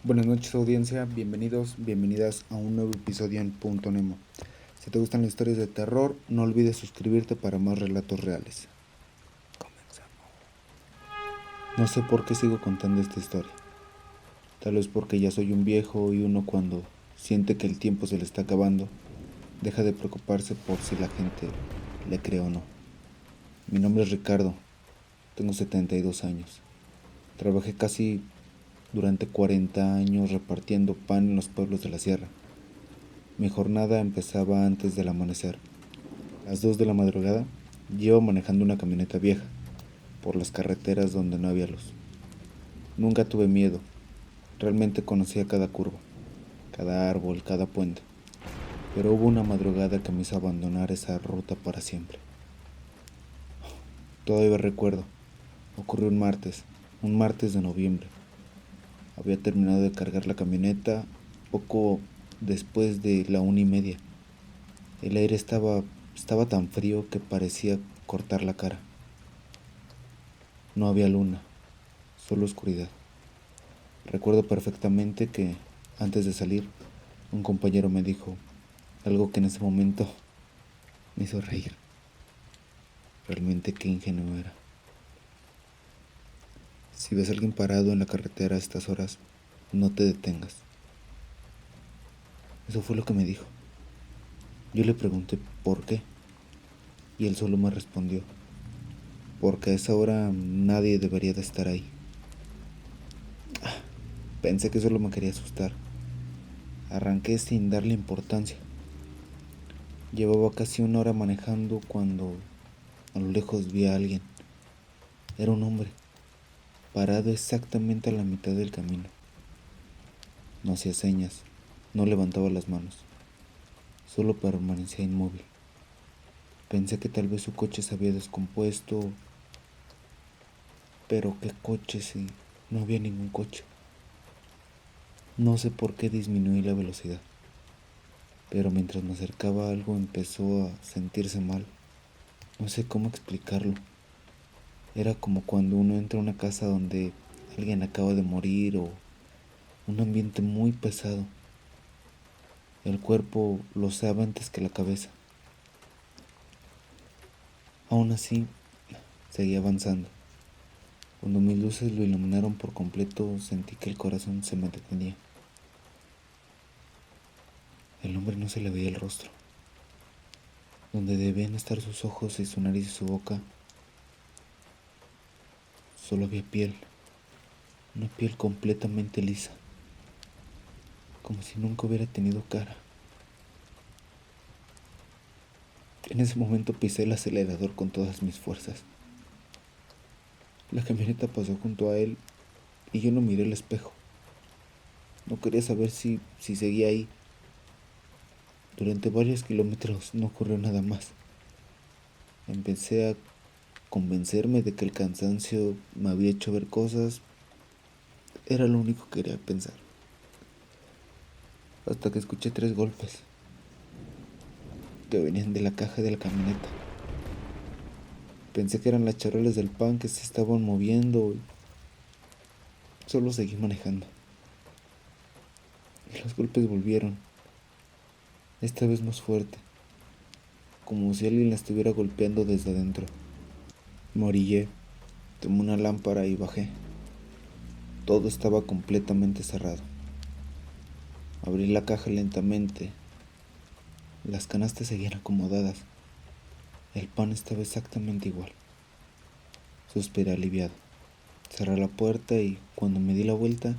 Buenas noches, audiencia, bienvenidos, bienvenidas a un nuevo episodio en Punto Nemo. Si te gustan las historias de terror, no olvides suscribirte para más relatos reales. Comenzamos. No sé por qué sigo contando esta historia. Tal vez porque ya soy un viejo y uno, cuando siente que el tiempo se le está acabando, deja de preocuparse por si la gente le cree o no. Mi nombre es Ricardo, tengo 72 años. Trabajé casi durante 40 años repartiendo pan en los pueblos de la sierra. Mi jornada empezaba antes del amanecer. A las 2 de la madrugada, llevo manejando una camioneta vieja por las carreteras donde no había luz. Nunca tuve miedo, realmente conocía cada curva, cada árbol, cada puente. Pero hubo una madrugada que me hizo abandonar esa ruta para siempre. Todavía recuerdo, ocurrió un martes de noviembre. Había terminado de cargar la camioneta poco después de la 1:30. El aire estaba tan frío que parecía cortar la cara. No había luna, solo oscuridad. Recuerdo perfectamente que, antes de salir, un compañero me dijo algo que en ese momento me hizo reír. Realmente qué ingenuo era. Si ves a alguien parado en la carretera a estas horas, no te detengas. Eso fue lo que me dijo. Yo le pregunté por qué, y él solo me respondió: porque a esa hora nadie debería de estar ahí. Pensé que solo me quería asustar. Arranqué sin darle importancia. Llevaba casi una hora manejando cuando a lo lejos vi a alguien. Era un hombre, parado exactamente a la mitad del camino. No hacía señas, no levantaba las manos, solo permanecía inmóvil. Pensé que tal vez su coche se había descompuesto, pero ¿qué coche si no había ningún coche? No sé por qué disminuí la velocidad, pero mientras me acercaba algo empezó a sentirse mal. No sé cómo explicarlo. Era como cuando uno entra a una casa donde alguien acaba de morir, o un ambiente muy pesado. El cuerpo lo sabe antes que la cabeza. Aún así, seguí avanzando. Cuando mis luces lo iluminaron por completo, sentí que el corazón se me detenía. El hombre no se le veía el rostro. Donde debían estar sus ojos y su nariz y su boca, solo había piel. Una piel completamente lisa, como si nunca hubiera tenido cara. En ese momento pisé el acelerador con todas mis fuerzas. La camioneta pasó junto a él y yo no miré el espejo. No quería saber si seguía ahí. Durante varios kilómetros no ocurrió nada más. Empecé a convencerme de que el cansancio me había hecho ver cosas. Era lo único que quería pensar. Hasta que escuché 3 golpes que venían de la caja de la camioneta. Pensé que eran las charolas del pan que se estaban moviendo y solo seguí manejando. Y los golpes volvieron, esta vez más fuerte, como si alguien la estuviera golpeando desde adentro. Me orillé, tomé una lámpara y bajé. Todo estaba completamente cerrado. Abrí la caja lentamente. Las canastas seguían acomodadas. El pan estaba exactamente igual. Suspiré aliviado. Cerré la puerta y cuando me di la vuelta,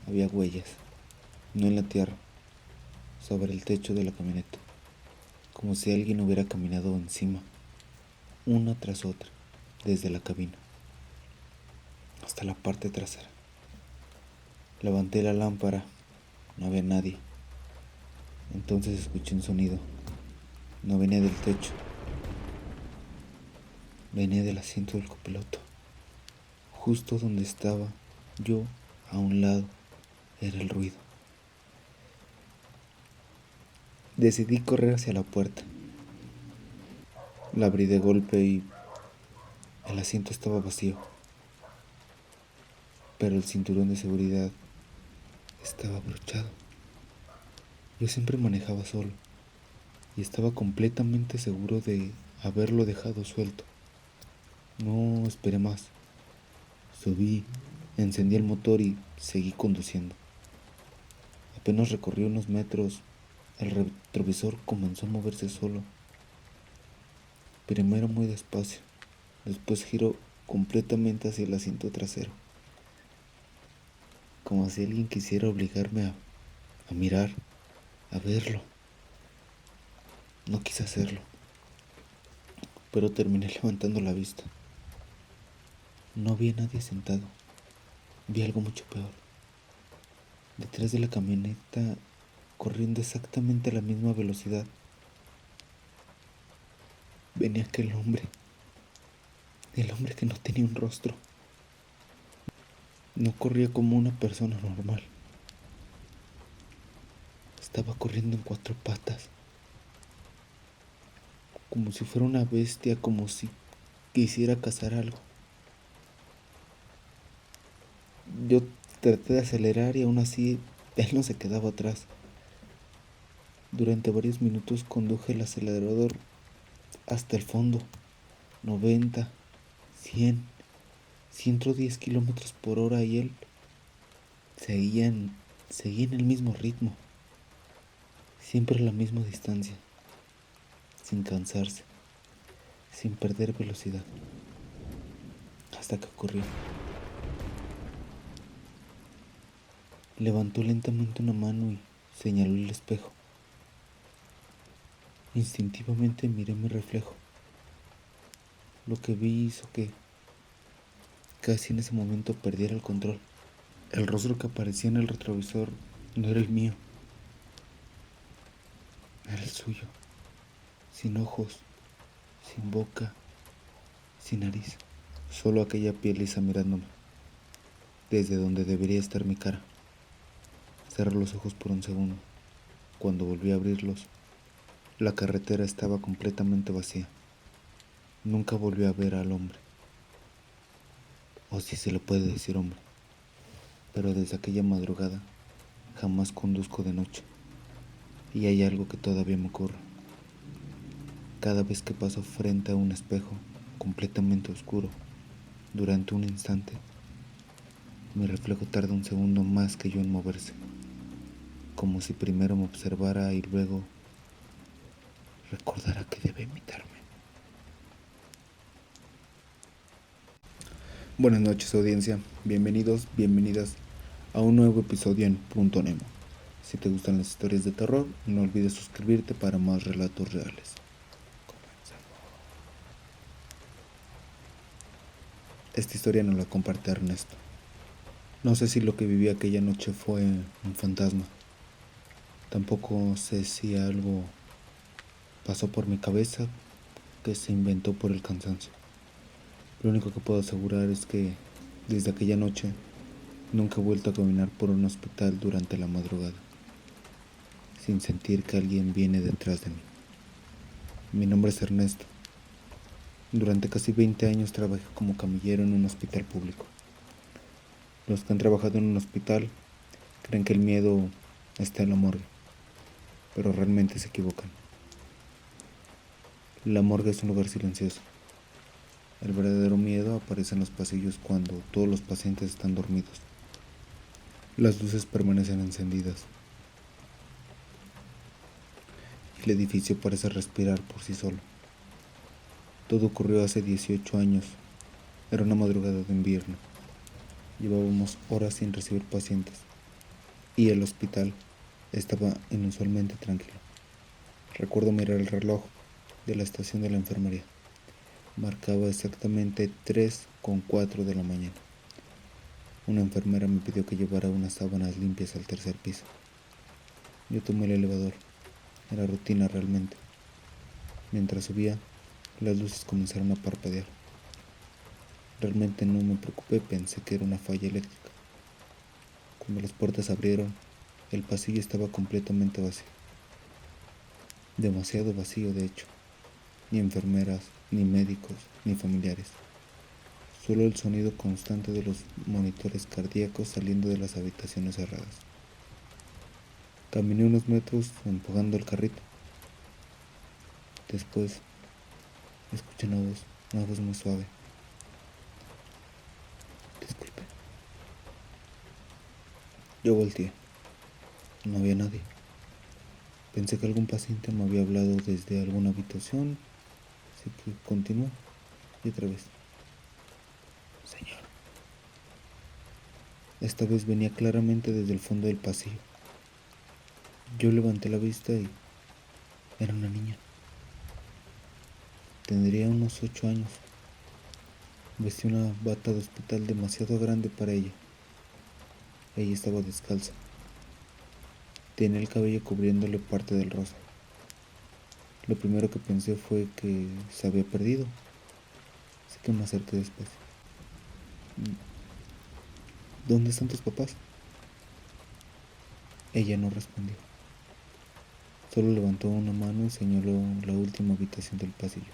había huellas, no en la tierra, sobre el techo de la camioneta, como si alguien hubiera caminado encima, una tras otra, desde la cabina hasta la parte trasera. Levanté la lámpara, no había nadie. Entonces escuché un sonido. No venía del techo, venía del asiento del copiloto. Justo donde estaba yo, a un lado, era el ruido. Decidí correr hacia la puerta. La abrí de golpe y el asiento estaba vacío, pero el cinturón de seguridad estaba abrochado. Yo siempre manejaba solo y estaba completamente seguro de haberlo dejado suelto. No esperé más. Subí, encendí el motor y seguí conduciendo. Apenas recorrí unos metros, el retrovisor comenzó a moverse solo. Primero muy despacio, después giró completamente hacia el asiento trasero, como si alguien quisiera obligarme a mirar, a verlo. No quise hacerlo, pero terminé levantando la vista. No había nadie sentado, vi algo mucho peor. Detrás de la camioneta, corriendo exactamente a la misma velocidad, venía aquel hombre, el hombre que no tenía un rostro. No corría como una persona normal, estaba corriendo en cuatro patas, como si fuera una bestia, como si quisiera cazar algo. Yo traté de acelerar y aún así él no se quedaba atrás. Durante varios minutos conduje el acelerador hasta el fondo, 90, 100, 110 kilómetros por hora, y él seguía en el mismo ritmo, siempre a la misma distancia, sin cansarse, sin perder velocidad, hasta que ocurrió. Levantó lentamente una mano y señaló el espejo. Instintivamente miré mi reflejo. Lo que vi hizo que casi en ese momento perdiera el control. El rostro que aparecía en el retrovisor no era el mío, era el suyo, sin ojos, sin boca, sin nariz, solo aquella piel lisa mirándome, desde donde debería estar mi cara. Cerré los ojos por un segundo. Cuando volví a abrirlos, la carretera estaba completamente vacía. Nunca volví a ver al hombre, o si se le puede decir hombre, pero desde aquella madrugada jamás conduzco de noche. Y hay algo que todavía me ocurre. Cada vez que paso frente a un espejo completamente oscuro, durante un instante, mi reflejo tarda un segundo más que yo en moverse, como si primero me observara y luego recordara que debe imitarme. Buenas noches, audiencia. Bienvenidos, bienvenidas a un nuevo episodio en Punto Nemo. Si te gustan las historias de terror, no olvides suscribirte para más relatos reales. Esta historia nos la comparte Ernesto. No sé si lo que viví aquella noche fue un fantasma. Tampoco sé si algo pasó por mi cabeza que se inventó por el cansancio. Lo único que puedo asegurar es que desde aquella noche nunca he vuelto a caminar por un hospital durante la madrugada sin sentir que alguien viene detrás de mí. Mi nombre es Ernesto. Durante casi 20 años trabajé como camillero en un hospital público. Los que han trabajado en un hospital creen que el miedo está en la morgue, pero realmente se equivocan. La morgue es un lugar silencioso. El verdadero miedo aparece en los pasillos cuando todos los pacientes están dormidos. Las luces permanecen encendidas. El edificio parece respirar por sí solo. Todo ocurrió hace 18 años. Era una madrugada de invierno. Llevábamos horas sin recibir pacientes y el hospital estaba inusualmente tranquilo. Recuerdo mirar el reloj de la estación de la enfermería. Marcaba exactamente 3:04 de la mañana. Una enfermera me pidió que llevara unas sábanas limpias al tercer piso. Yo tomé el elevador. Era rutina realmente. Mientras subía, las luces comenzaron a parpadear. Realmente no me preocupé, pensé que era una falla eléctrica. Cuando las puertas abrieron, el pasillo estaba completamente vacío. Demasiado vacío, de hecho. Ni enfermeras, ni médicos, ni familiares. Solo el sonido constante de los monitores cardíacos saliendo de las habitaciones cerradas. Caminé unos metros empujando el carrito. Después escuché una voz muy suave. Disculpe. Yo volteé. No había nadie. Pensé que algún paciente me había hablado desde alguna habitación, así que continué. Y otra vez. Señor. Esta vez venía claramente desde el fondo del pasillo. Yo levanté la vista y era una niña. Tendría unos 8 años. Vestía una bata de hospital demasiado grande para ella. Ella estaba descalza. Tenía el cabello cubriéndole parte del rostro. Lo primero que pensé fue que se había perdido, así que me acerqué después. ¿Dónde están tus papás? Ella no respondió. Solo levantó una mano y señaló la última habitación del pasillo.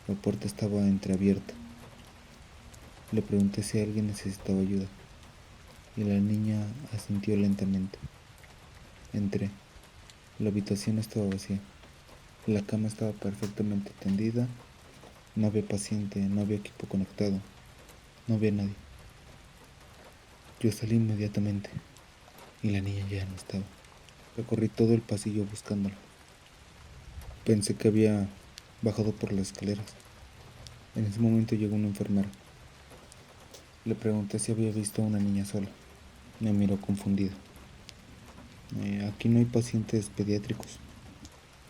La puerta estaba entreabierta. Le pregunté si alguien necesitaba ayuda y la niña asintió lentamente. Entré. La habitación estaba vacía. La cama estaba perfectamente tendida. No había paciente, no había equipo conectado. No había nadie. Yo salí inmediatamente y la niña ya no estaba. Recorrí todo el pasillo buscándola. Pensé que había bajado por las escaleras. En ese momento llegó una enfermera. Le pregunté si había visto a una niña sola. Me miró confundida. Aquí no hay pacientes pediátricos.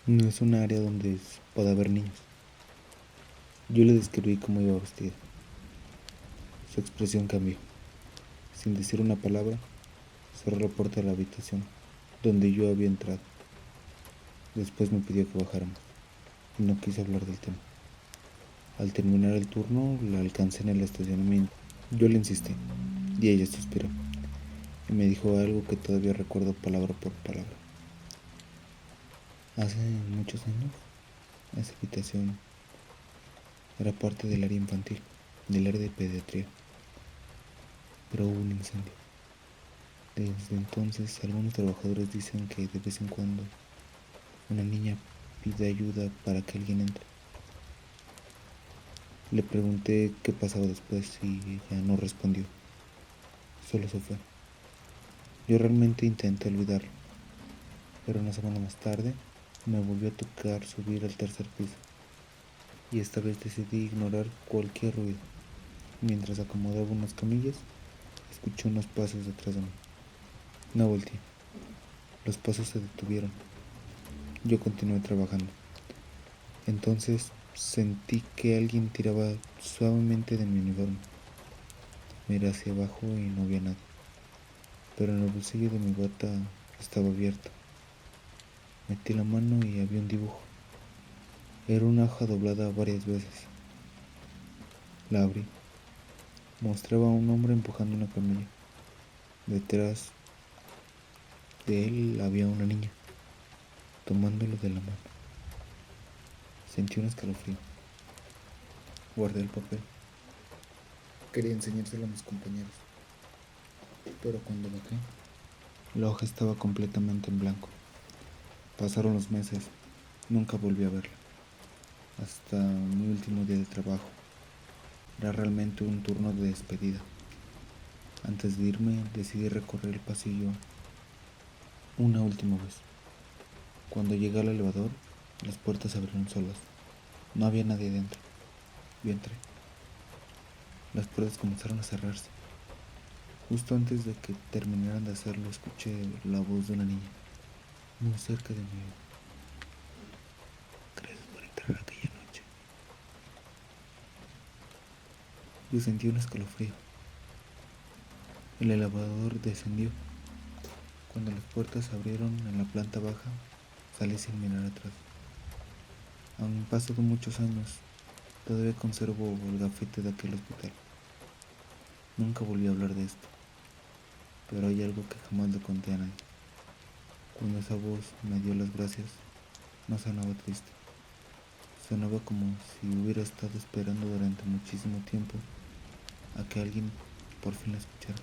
No es un área donde pueda haber niños. Yo le describí cómo iba vestida. Su expresión cambió. Sin decir una palabra, cerró la puerta de la habitación donde yo había entrado. Después me pidió que bajáramos y no quise hablar del tema. Al terminar el turno, la alcancé en el estacionamiento. Yo le insistí y ella suspiró y me dijo algo que todavía recuerdo palabra por palabra. Hace muchos años, esa habitación era parte del área infantil, del área de pediatría, pero hubo un incendio. Desde entonces, algunos trabajadores dicen que de vez en cuando una niña pide ayuda para que alguien entre. Le pregunté qué pasaba después y ella no respondió, solo se fue. Yo realmente intenté olvidarlo, pero una semana más tarde me volvió a tocar subir al tercer piso y esta vez decidí ignorar cualquier ruido. Mientras acomodaba unas camillas, escuché unos pasos detrás de mí. No volteé. Los pasos se detuvieron. Yo continué trabajando. Entonces sentí que alguien tiraba suavemente de mi uniforme. Miré hacia abajo y no había nadie, pero en el bolsillo de mi bata estaba abierto. Metí la mano y había un dibujo. Era una hoja doblada varias veces. La abrí. Mostraba a un hombre empujando una camilla. Detrás de él había una niña, tomándolo de la mano. Sentí un escalofrío. Guardé el papel. Quería enseñárselo a mis compañeros, pero cuando bajé, la hoja estaba completamente en blanco. Pasaron los meses, nunca volví a verla, hasta mi último día de trabajo. Era realmente un turno de despedida. Antes de irme, decidí recorrer el pasillo una última vez. Cuando llegué al elevador, las puertas se abrieron solas. No había nadie dentro. Yo entré. Las puertas comenzaron a cerrarse. Justo antes de que terminaran de hacerlo, escuché la voz de una niña, muy cerca de mí. Gracias por entrar aquella noche. Yo sentí un escalofrío. El elevador descendió. Cuando las puertas se abrieron en la planta baja, salí sin mirar atrás. Han pasado muchos años. Todavía conservo el gafete de aquel hospital. Nunca volví a hablar de esto, pero hay algo que jamás le conté a nadie. Cuando esa voz me dio las gracias, no sonaba triste. Sonaba como si hubiera estado esperando durante muchísimo tiempo a que alguien por fin la escuchara.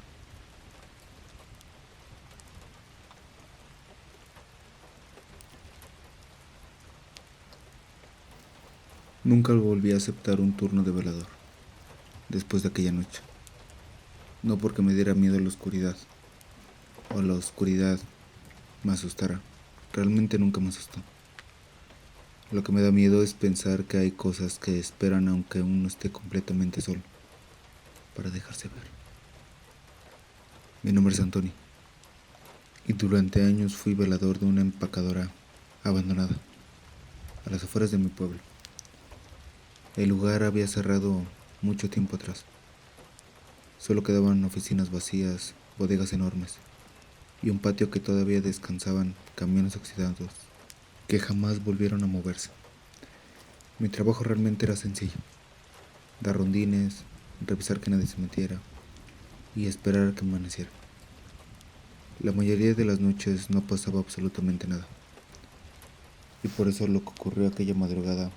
Nunca volví a aceptar un turno de velador después de aquella noche. No porque me diera miedo la oscuridad o la oscuridad me asustara. Realmente nunca me asustó. Lo que me da miedo es pensar que hay cosas que esperan aunque uno esté completamente solo para dejarse ver. Mi nombre es Antonio y durante años fui velador de una empacadora abandonada a las afueras de mi pueblo. El lugar había cerrado mucho tiempo atrás. Solo quedaban oficinas vacías, bodegas enormes y un patio que todavía descansaban camiones oxidados que jamás volvieron a moverse. Mi trabajo realmente era sencillo: dar rondines, revisar que nadie se metiera y esperar a que amaneciera. La mayoría de las noches no pasaba absolutamente nada, y por eso lo que ocurrió aquella madrugada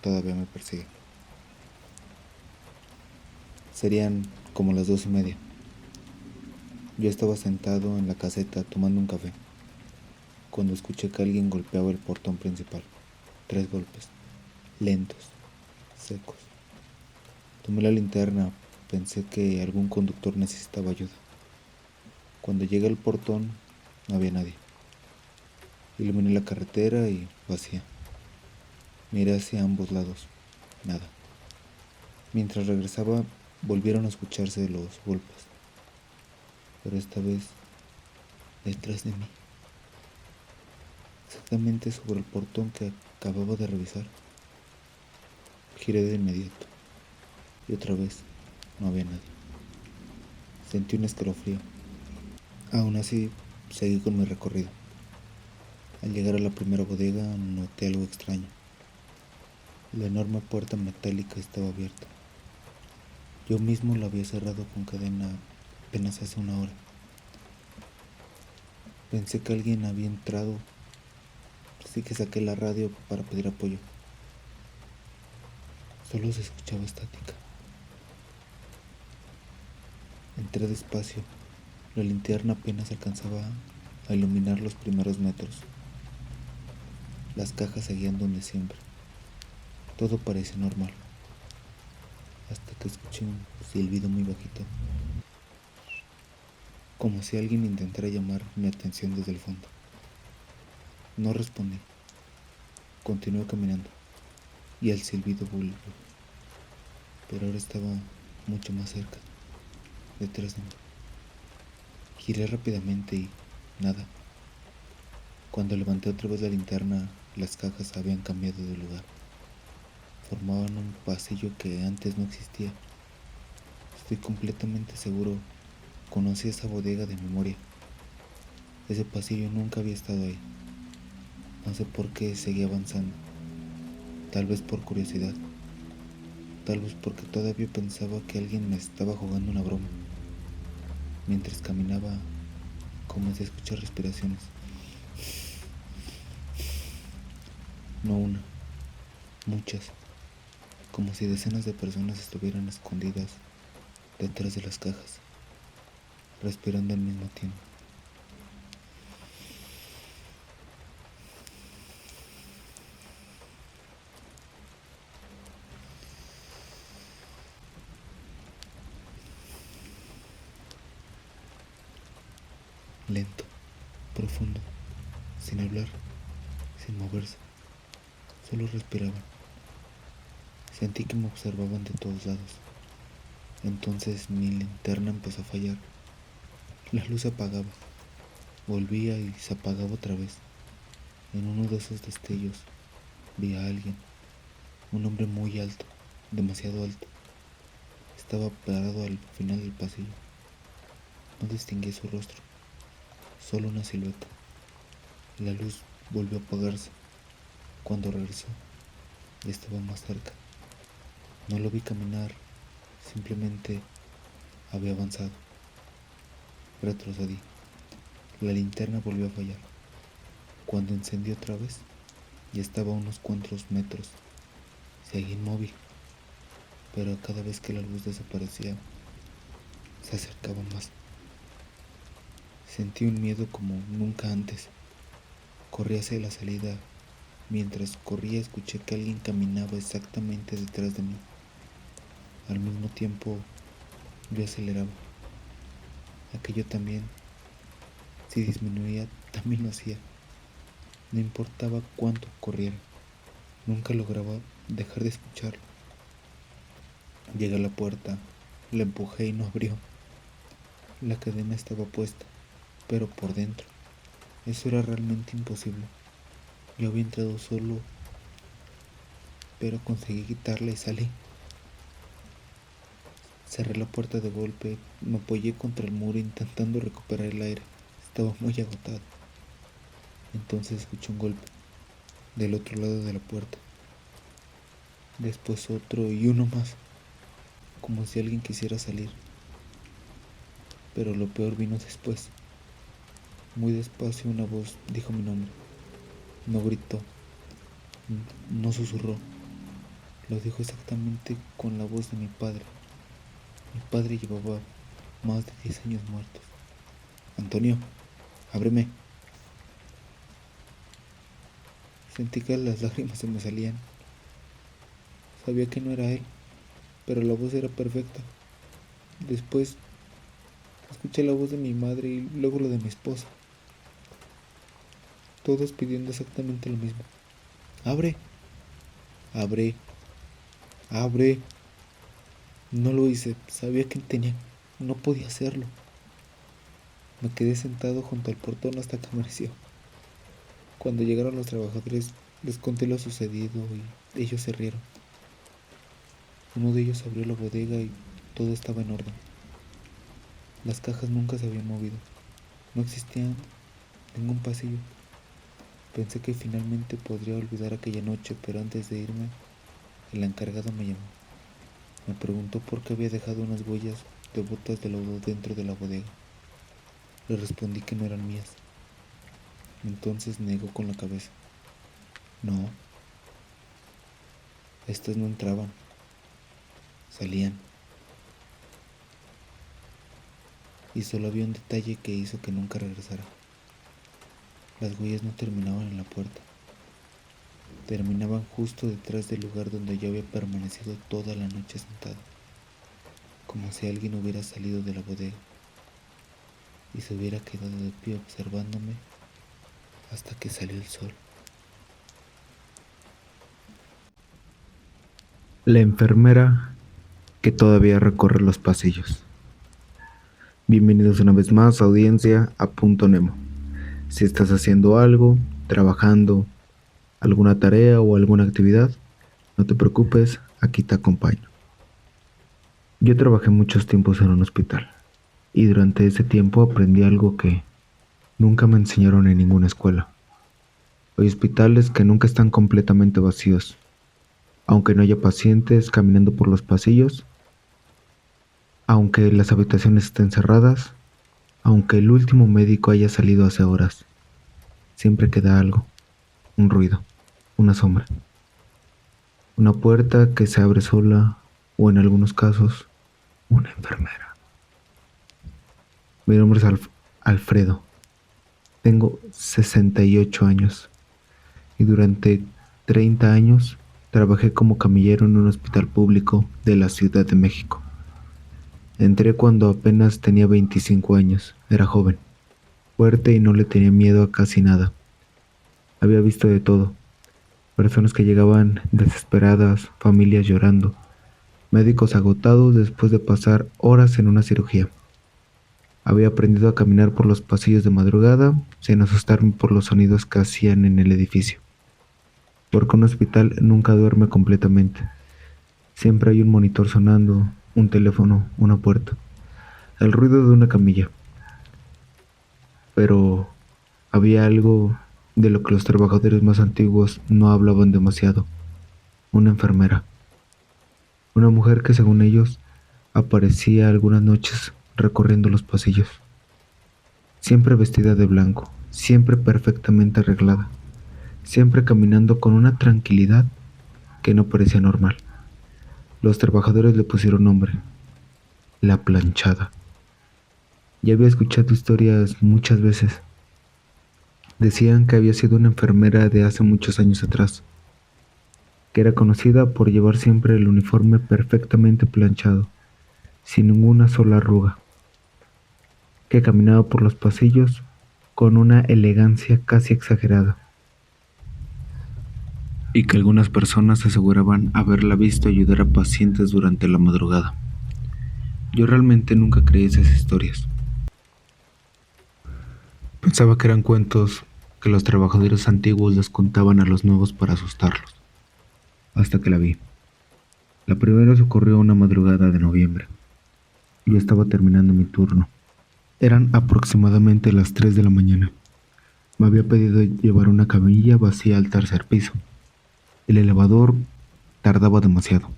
todavía me persigue. Serían como las 2:30. Yo estaba sentado en la caseta tomando un café cuando escuché que alguien golpeaba el portón principal. 3 golpes, lentos, secos. Tomé la linterna, pensé que algún conductor necesitaba ayuda. Cuando llegué al portón, no había nadie. Iluminé la carretera y vacía. Miré hacia ambos lados, nada. Mientras regresaba, volvieron a escucharse los golpes, pero esta vez detrás de mí, exactamente sobre el portón que acababa de revisar. Giré de inmediato y otra vez no había nadie. Sentí un escalofrío. Aún así, seguí con mi recorrido. Al llegar a la primera bodega, noté algo extraño. La enorme puerta metálica estaba abierta. Yo mismo la había cerrado con cadena apenas hace una hora. Pensé que alguien había entrado, así que saqué la radio para pedir apoyo. Solo se escuchaba estática. Entré despacio. La linterna apenas alcanzaba a iluminar los primeros metros. Las cajas seguían donde siempre. Todo parecía normal, hasta que escuché un silbido muy bajito, como si alguien intentara llamar mi atención desde el fondo. No respondí. Continué caminando y el silbido volvió, pero ahora estaba mucho más cerca, detrás de mí. Giré rápidamente y nada. Cuando levanté otra vez la linterna, las cajas habían cambiado de lugar. Formaban un pasillo que antes no existía. Estoy completamente seguro. Conocí esa bodega de memoria. Ese pasillo nunca había estado ahí. No sé por qué seguí avanzando. Tal vez por curiosidad. Tal vez porque todavía pensaba que alguien me estaba jugando una broma. Mientras caminaba, comencé a escuchar respiraciones. No una, muchas. Como si decenas de personas estuvieran escondidas detrás de las cajas, respirando al mismo tiempo. Lento, profundo, sin hablar, sin moverse, solo respiraban. Sentí que me observaban de todos lados. Entonces mi linterna empezó a fallar. La luz se apagaba, volvía y se apagaba otra vez. En uno de esos destellos vi a alguien, un hombre muy alto, demasiado alto. Estaba parado al final del pasillo. No distinguí su rostro, solo una silueta. La luz volvió a apagarse. Cuando regresó, ya estaba más cerca. No lo vi caminar, simplemente había avanzado. Retrocedí. La linterna volvió a fallar. Cuando encendí otra vez, ya estaba a unos cuantos metros. Seguí inmóvil, pero cada vez que la luz desaparecía, se acercaba más. Sentí un miedo como nunca antes. Corrí hacia la salida Mientras corría escuché que alguien caminaba exactamente detrás de mí. Al mismo tiempo yo aceleraba. Aquello también, si disminuía, también lo hacía. No importaba cuánto corriera, nunca lograba dejar de escucharlo. Llegué a la puerta, la empujé y no abrió. La cadena estaba puesta, pero por dentro. Eso era realmente imposible. Yo había entrado solo, pero conseguí quitarla y salí. Cerré la puerta de golpe, me apoyé contra el muro intentando recuperar el aire. Estaba muy agotado. Entonces escuché un golpe del otro lado de la puerta. Después otro y uno más, como si alguien quisiera salir. Pero lo peor vino después. Muy despacio una voz dijo mi nombre. No gritó, no susurró. Lo dijo exactamente con la voz de mi padre. Mi padre llevaba más de 10 años muertos. Antonio, ábreme. Sentí que las lágrimas se me salían. Sabía que no era él, pero la voz era perfecta. Después escuché la voz de mi madre y luego la de mi esposa, todos pidiendo exactamente lo mismo. ¡Abre! ¡Abre! ¡Abre! No lo hice, sabía que no podía hacerlo. Me quedé sentado junto al portón hasta que amaneció. Cuando llegaron los trabajadores, les conté lo sucedido y ellos se rieron. Uno de ellos abrió la bodega y todo estaba en orden. Las cajas nunca se habían movido. No existía ningún pasillo. Pensé que finalmente podría olvidar aquella noche, pero antes de irme, el encargado me llamó. Me preguntó por qué había dejado unas huellas de botas de lodo dentro de la bodega. Le respondí que no eran mías. Entonces negó con la cabeza. No, estas no entraban, salían. Y solo había un detalle que hizo que nunca regresara. Las huellas no terminaban en la puerta. Terminaban justo detrás del lugar donde yo había permanecido toda la noche sentado, como si alguien hubiera salido de la bodega y se hubiera quedado de pie observándome hasta que salió el sol. La enfermera que todavía recorre los pasillos. Bienvenidos una vez más, audiencia, a Punto Nemo. Si estás haciendo algo, trabajando, alguna tarea o alguna actividad, no te preocupes, aquí te acompaño. Yo trabajé muchos tiempos en un hospital y durante ese tiempo aprendí algo que nunca me enseñaron en ninguna escuela. Hay hospitales que nunca están completamente vacíos. Aunque no haya pacientes caminando por los pasillos, aunque las habitaciones estén cerradas, aunque el último médico haya salido hace horas, siempre queda algo, un ruido, una sombra, una puerta que se abre sola o en algunos casos, una enfermera. Mi nombre es Alfredo, tengo 68 años y durante 30 años trabajé como camillero en un hospital público de la Ciudad de México. Entré cuando apenas tenía 25 años, era joven, fuerte y no le tenía miedo a casi nada. Había visto de todo, personas que llegaban desesperadas, familias llorando, médicos agotados después de pasar horas en una cirugía. Había aprendido a caminar por los pasillos de madrugada sin asustarme por los sonidos que hacían en el edificio, porque un hospital nunca duerme completamente. Siempre hay un monitor sonando, un teléfono, una puerta, el ruido de una camilla. Pero había algo de lo que los trabajadores más antiguos no hablaban demasiado. Una enfermera. Una mujer que según ellos aparecía algunas noches recorriendo los pasillos. Siempre vestida de blanco, siempre perfectamente arreglada, siempre caminando con una tranquilidad que no parecía normal. Los trabajadores le pusieron nombre, la planchada. Ya había escuchado historias muchas veces, Decían que había sido una enfermera de hace muchos años atrás, que era conocida por llevar siempre el uniforme perfectamente planchado, sin ninguna sola arruga, que caminaba por los pasillos con una elegancia casi exagerada, y que algunas personas aseguraban haberla visto ayudar a pacientes durante la madrugada. Yo realmente nunca creí esas historias. Pensaba que eran cuentos que los trabajadores antiguos les contaban a los nuevos para asustarlos, hasta que la vi. La primera vez ocurrió una madrugada de noviembre. Yo estaba terminando mi turno. Eran aproximadamente las 3 de la mañana. Me había pedido llevar una camilla vacía al tercer piso. El elevador tardaba demasiado,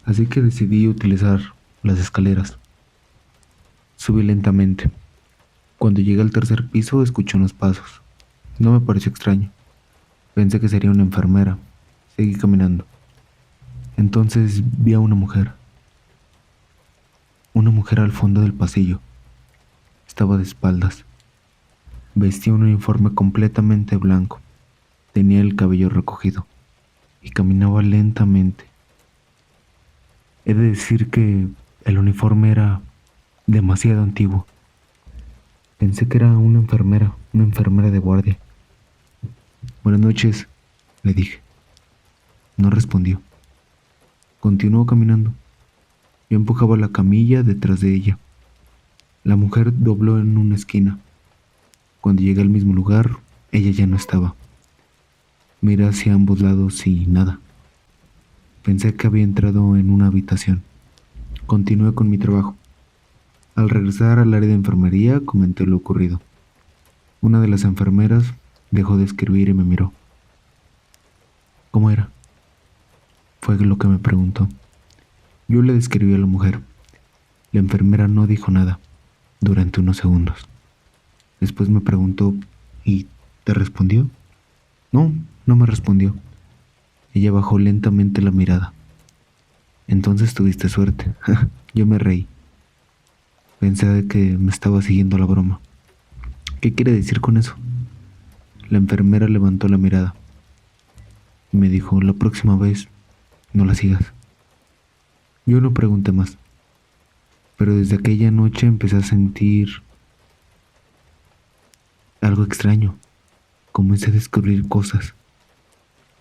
así que decidí utilizar las escaleras. Subí lentamente. Cuando llegué al tercer piso escuché unos pasos. No me pareció extraño. Pensé que sería una enfermera. Seguí caminando. Entonces vi a una mujer. Una mujer al fondo del pasillo. Estaba de espaldas. Vestía un uniforme completamente blanco. Tenía el cabello recogido y caminaba lentamente. He de decir que el uniforme era demasiado antiguo. Pensé que era una enfermera de guardia. Buenas noches, le dije. No respondió. Continuó caminando. Yo empujaba la camilla detrás de ella. La mujer dobló en una esquina. Cuando llegué al mismo lugar, ella ya no estaba. Miré hacia ambos lados y nada. Pensé que había entrado en una habitación. Continué con mi trabajo. Al regresar al área de enfermería, comenté lo ocurrido. Una de las enfermeras dejó de escribir y me miró. ¿Cómo era? Fue lo que me preguntó. Yo le describí a la mujer. La enfermera no dijo nada durante unos segundos. Después me preguntó, ¿y te respondió? No, no me respondió. Ella bajó lentamente la mirada. Entonces tuviste suerte. Yo me reí. Pensé de que me estaba siguiendo la broma. ¿Qué quiere decir con eso? La enfermera levantó la mirada y me dijo, la próxima vez no la sigas. Yo no pregunté más, pero desde aquella noche empecé a sentir algo extraño. Comencé a descubrir cosas.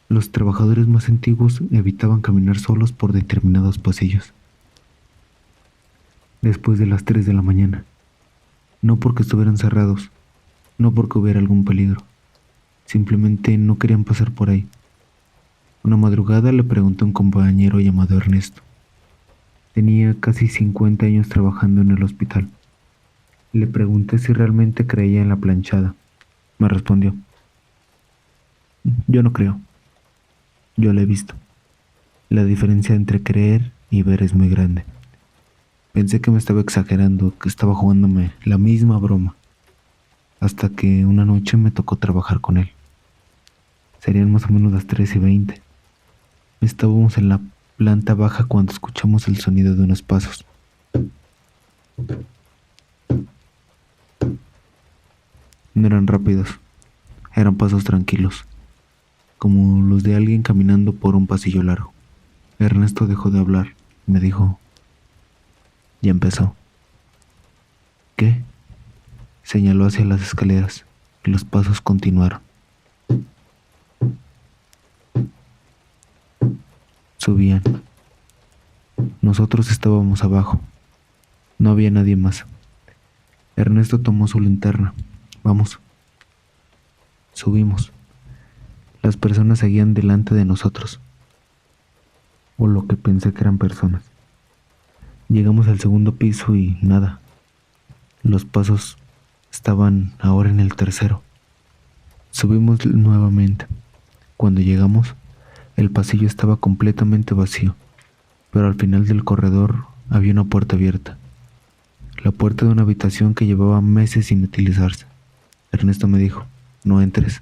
Los trabajadores más antiguos evitaban caminar solos por determinados pasillos después de las 3 de la mañana. No porque estuvieran cerrados, no porque hubiera algún peligro. Simplemente no querían pasar por ahí. Una madrugada le pregunté a un compañero llamado Ernesto. Tenía casi 50 años trabajando en el hospital. Le pregunté si realmente creía en la planchada. Me respondió, yo no creo. Yo la he visto. La diferencia entre creer y ver es muy grande. Pensé que me estaba exagerando, que estaba jugándome la misma broma, hasta que una noche me tocó trabajar con él. Serían más o menos las 3:20. Estábamos en la planta baja cuando escuchamos el sonido de unos pasos. No eran rápidos, eran pasos tranquilos, como los de alguien caminando por un pasillo largo. Ernesto dejó de hablar y me dijo, ya empezó. ¿Qué? Señaló hacia las escaleras y los pasos continuaron. Subían. Nosotros estábamos abajo. No había nadie más. Ernesto tomó su linterna. Vamos. Subimos. Las personas seguían delante de nosotros. O lo que pensé que eran personas. Llegamos al segundo piso y nada. Los pasos estaban ahora en el tercero. Subimos nuevamente. Cuando llegamos, el pasillo estaba completamente vacío, pero al final del corredor había una puerta abierta. La puerta de una habitación que llevaba meses sin utilizarse. Ernesto me dijo, no entres.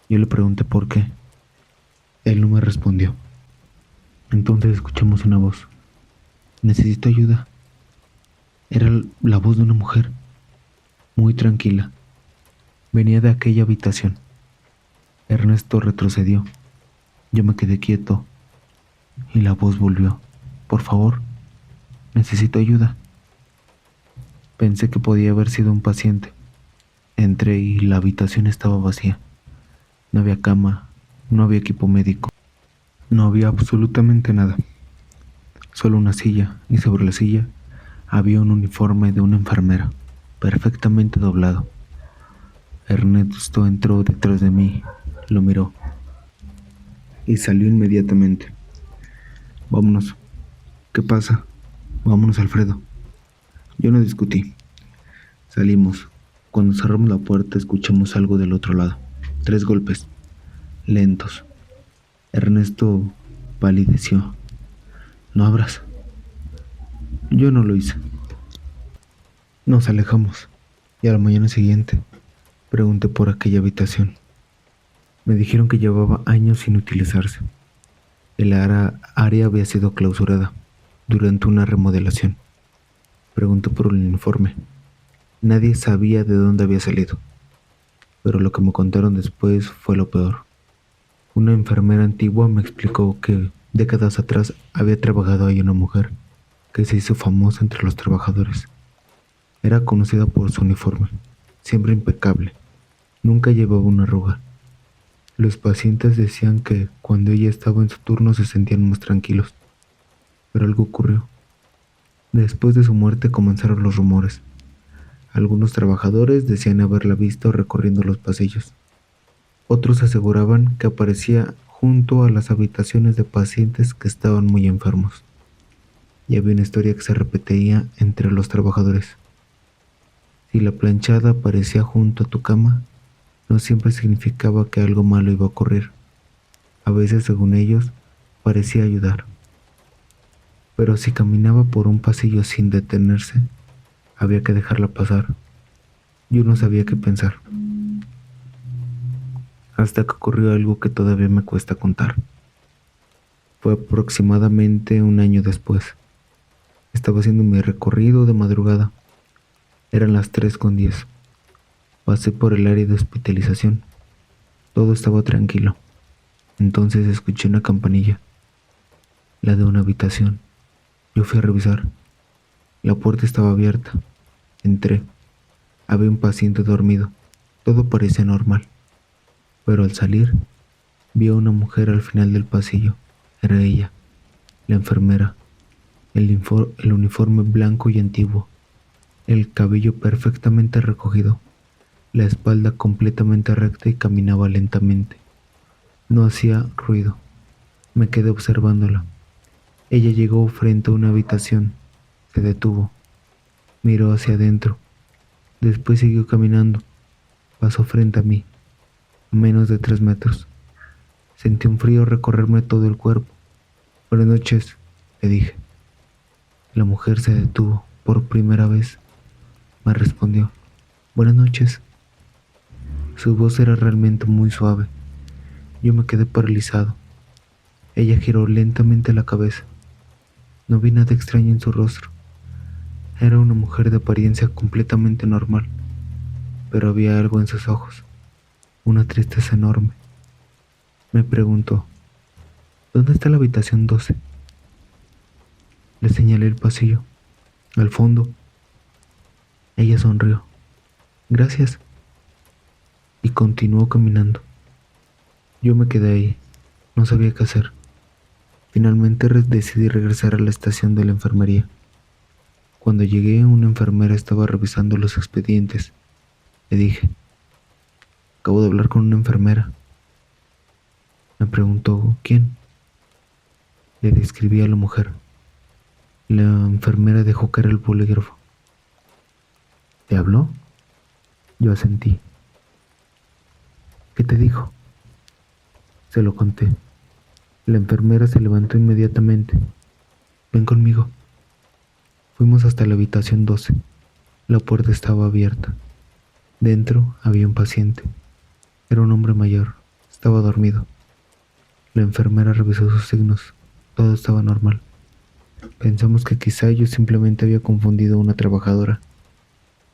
Yo le pregunté por qué. Él no me respondió. Entonces escuchamos una voz. Necesito ayuda. Era la voz de una mujer, muy tranquila. Venía de aquella habitación. Ernesto retrocedió. Yo me quedé quieto y la voz volvió. Por favor, necesito ayuda. Pensé que podía haber sido un paciente. Entré y la habitación estaba vacía. No había cama, no había equipo médico, no había absolutamente nada. Solo una silla, y sobre la silla había un uniforme de una enfermera, perfectamente doblado. Ernesto entró detrás de mí, lo miró y salió inmediatamente. Vámonos. ¿Qué pasa? Vámonos, Alfredo. Yo no discutí. Salimos. Cuando cerramos la puerta escuchamos algo del otro lado. 3 golpes, lentos. Ernesto palideció. No abras. Yo no lo hice. Nos alejamos. Y a la mañana siguiente pregunté por aquella habitación. Me dijeron que llevaba años sin utilizarse. El área había sido clausurada durante una remodelación. Pregunté por el uniforme. Nadie sabía de dónde había salido, pero lo que me contaron después fue lo peor. Una enfermera antigua me explicó que décadas atrás había trabajado ahí una mujer que se hizo famosa entre los trabajadores. Era conocida por su uniforme, siempre impecable. Nunca llevaba una arruga. Los pacientes decían que cuando ella estaba en su turno se sentían más tranquilos. Pero algo ocurrió. Después de su muerte comenzaron los rumores. Algunos trabajadores decían haberla visto recorriendo los pasillos. Otros aseguraban que aparecía junto a las habitaciones de pacientes que estaban muy enfermos. Y había una historia que se repetía entre los trabajadores. Si la planchada aparecía junto a tu cama, no siempre significaba que algo malo iba a ocurrir. A veces, según ellos, parecía ayudar. Pero si caminaba por un pasillo sin detenerse, había que dejarla pasar. Yo no sabía qué pensar. Hasta que ocurrió algo que todavía me cuesta contar. Fue aproximadamente un año después. Estaba haciendo mi recorrido de madrugada. Eran las 3:10. Pasé por el área de hospitalización. Todo estaba tranquilo. Entonces escuché una campanilla, la de una habitación. Yo fui a revisar. La puerta estaba abierta. Entré. Había un paciente dormido. Todo parecía normal. Pero al salir, vi a una mujer al final del pasillo. Era ella, la enfermera. El uniforme blanco y antiguo. El cabello perfectamente recogido. La espalda completamente recta y caminaba lentamente. No hacía ruido. Me quedé observándola. Ella llegó frente a una habitación. Se detuvo. Miró hacia adentro. Después siguió caminando. Pasó frente a mí, a menos de 3 metros. Sentí un frío recorrerme todo el cuerpo. Buenas noches, le dije. La mujer se detuvo. Por primera vez me respondió. Buenas noches. Su voz era realmente muy suave. Yo me quedé paralizado. Ella giró lentamente la cabeza. No vi nada extraño en su rostro. Era una mujer de apariencia completamente normal, pero había algo en sus ojos, una tristeza enorme. Me preguntó, ¿dónde está la habitación 12? Le señalé el pasillo, al fondo. Ella sonrió. Gracias. Y continuó caminando. Yo me quedé ahí. No sabía qué hacer. Finalmente decidí regresar a la estación de la enfermería. Cuando llegué, una enfermera estaba revisando los expedientes. Le dije, acabo de hablar con una enfermera. Me preguntó, ¿quién? Le describí a la mujer. La enfermera dejó caer el bolígrafo. ¿Te habló? Yo asentí. ¿Qué te dijo? Se lo conté. La enfermera se levantó inmediatamente. Ven conmigo. Fuimos hasta la habitación 12. La puerta estaba abierta. Dentro había un paciente. Era un hombre mayor. Estaba dormido. La enfermera revisó sus signos. Todo estaba normal. Pensamos que quizá yo simplemente había confundido a una trabajadora,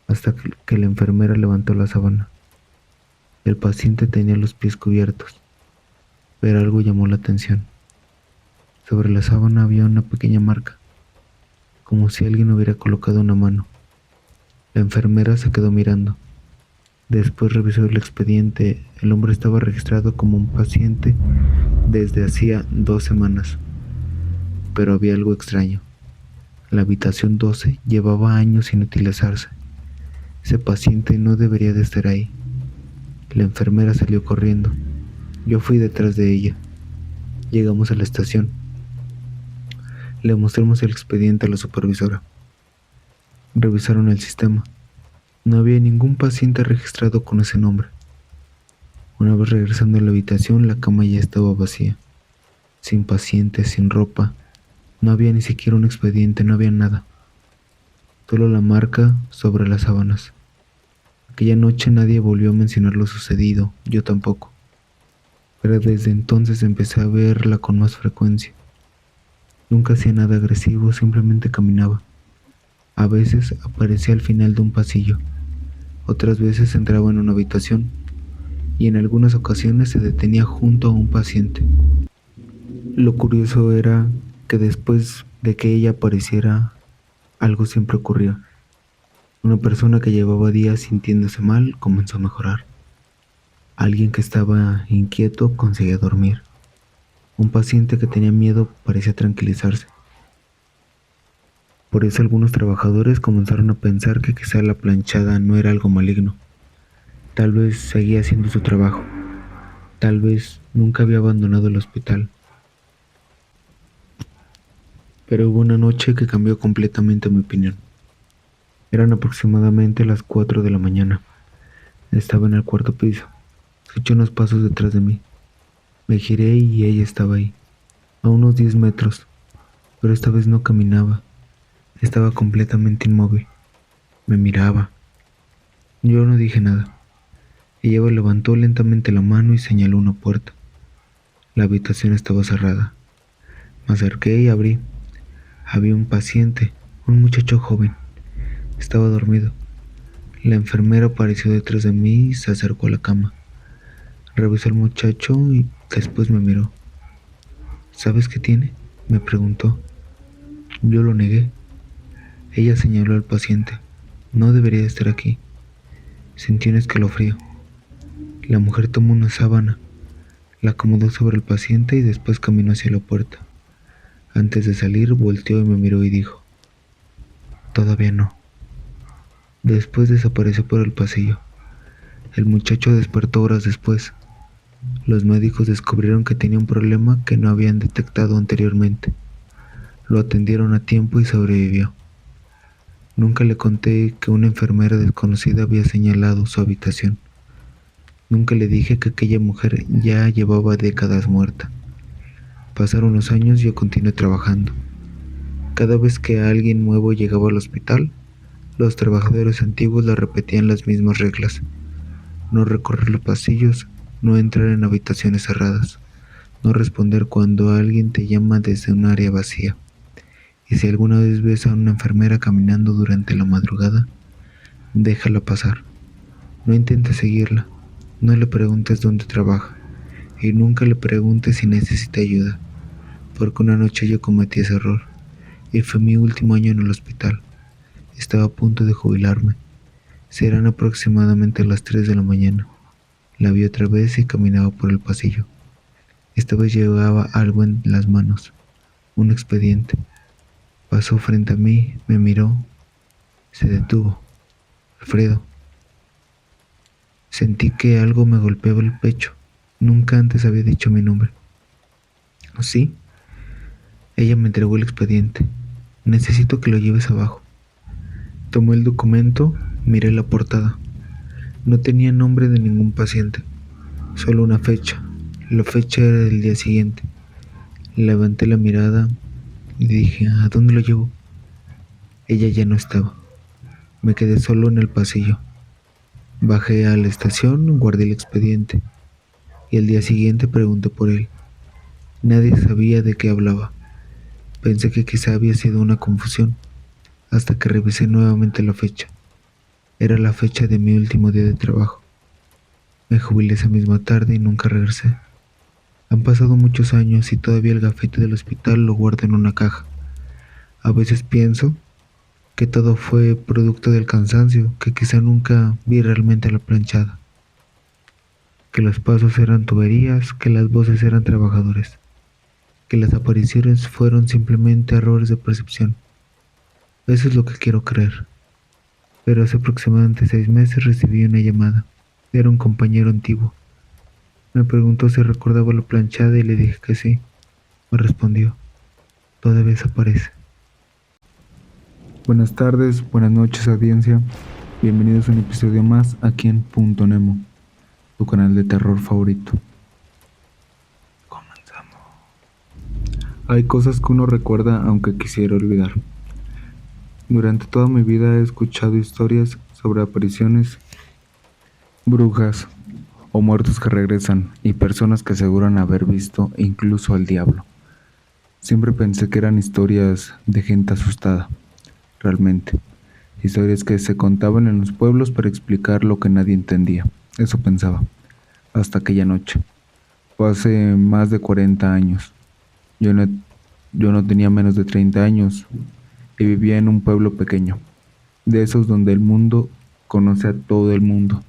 hasta que la enfermera levantó la sábana. El paciente tenía los pies cubiertos, pero algo llamó la atención. Sobre la sábana había una pequeña marca, como si alguien hubiera colocado una mano. La enfermera se quedó mirando. Después revisó el expediente. El hombre estaba registrado como un paciente desde hacía 2 semanas. Pero había algo extraño. La habitación 12 llevaba años sin utilizarse. Ese paciente no debería de estar ahí. La enfermera salió corriendo. Yo fui detrás de ella. Llegamos a la estación. Le mostramos el expediente a la supervisora. Revisaron el sistema. No había ningún paciente registrado con ese nombre. Una vez regresando a la habitación, la cama ya estaba vacía. Sin pacientes, sin ropa. No había ni siquiera un expediente, no había nada. Solo la marca sobre las sábanas. Aquella noche nadie volvió a mencionar lo sucedido, yo tampoco. Pero desde entonces empecé a verla con más frecuencia. Nunca hacía nada agresivo, simplemente caminaba. A veces aparecía al final de un pasillo. Otras veces entraba en una habitación y en algunas ocasiones se detenía junto a un paciente. Lo curioso era que después de que ella apareciera, algo siempre ocurría. Una persona que llevaba días sintiéndose mal comenzó a mejorar. Alguien que estaba inquieto conseguía dormir. Un paciente que tenía miedo parecía tranquilizarse. Por eso algunos trabajadores comenzaron a pensar que quizá la planchada no era algo maligno. Tal vez seguía haciendo su trabajo. Tal vez nunca había abandonado el hospital. Pero hubo una noche que cambió completamente mi opinión. Eran aproximadamente las 4 de la mañana. Estaba en el cuarto piso. Escuché unos pasos detrás de mí. Me giré y ella estaba ahí, a unos 10 metros, pero esta vez no caminaba. Estaba completamente inmóvil. Me miraba. Yo no dije nada. Ella levantó lentamente la mano y señaló una puerta. La habitación estaba cerrada. Me acerqué y abrí. Había un paciente, un muchacho joven. Estaba dormido. La enfermera apareció detrás de mí y se acercó a la cama. Revisó al muchacho y después me miró. ¿Sabes qué tiene?, me preguntó. Yo lo negué. Ella señaló al paciente. No debería estar aquí. Sentí un escalofrío. La mujer tomó una sábana, la acomodó sobre el paciente y después caminó hacia la puerta. Antes de salir, volteó y me miró y dijo: Todavía no. Después desapareció por el pasillo. El muchacho despertó horas después. Los médicos descubrieron que tenía un problema que no habían detectado anteriormente. Lo atendieron a tiempo y sobrevivió. Nunca le conté que una enfermera desconocida había señalado su habitación. Nunca le dije que aquella mujer ya llevaba décadas muerta. Pasaron los años y yo continué trabajando. Cada vez que alguien nuevo llegaba al hospital, los trabajadores antiguos le repetían las mismas reglas: no recorrer los pasillos, no entrar en habitaciones cerradas, no responder cuando alguien te llama desde un área vacía. Y si alguna vez ves a una enfermera caminando durante la madrugada, déjala pasar. No intentes seguirla, no le preguntes dónde trabaja y nunca le preguntes si necesita ayuda, porque una noche yo cometí ese error y fue mi último año en el hospital. Estaba a punto de jubilarme. Serán aproximadamente las 3 de la mañana. La vi otra vez y caminaba por el pasillo. Esta vez llevaba algo en las manos, un expediente. Pasó frente a mí, me miró, se detuvo. Alfredo. Sentí que algo me golpeaba el pecho. Nunca antes había dicho mi nombre. ¿Sí? Ella me entregó el expediente. Necesito que lo lleves abajo. Tomé el documento, miré la portada. No tenía nombre de ningún paciente, solo una fecha. La fecha era del día siguiente. Levanté la mirada y dije: ¿a dónde lo llevo? Ella ya no estaba. Me quedé solo en el pasillo. Bajé a la estación, guardé el expediente y al día siguiente pregunté por él. Nadie sabía de qué hablaba. Pensé que quizá había sido una confusión, hasta que revisé nuevamente la fecha. Era la fecha de mi último día de trabajo. Me jubilé esa misma tarde y nunca regresé. Han pasado muchos años y todavía el gafete del hospital lo guardo en una caja. A veces pienso que todo fue producto del cansancio, que quizá nunca vi realmente la planchada, que los pasos eran tuberías, que las voces eran trabajadores, que las apariciones fueron simplemente errores de percepción. Eso es lo que quiero creer. Pero hace aproximadamente 6 meses recibí una llamada. Era un compañero antiguo. Me preguntó si recordaba la planchada y le dije que sí. Me respondió, todavía aparece. Buenas tardes, buenas noches audiencia. Bienvenidos a un episodio más aquí en Punto Nemo, tu canal de terror favorito. Comenzamos. Hay cosas que uno recuerda aunque quisiera olvidar. Durante toda mi vida he escuchado historias sobre apariciones, brujas o muertos que regresan y personas que aseguran haber visto incluso al diablo. Siempre pensé que eran historias de gente asustada, realmente. Historias que se contaban en los pueblos para explicar lo que nadie entendía. Eso pensaba, hasta aquella noche. Fue hace más de 40 años. Yo no tenía menos de 30 años y vivía en un pueblo pequeño, de esos donde el mundo conoce a todo el mundo.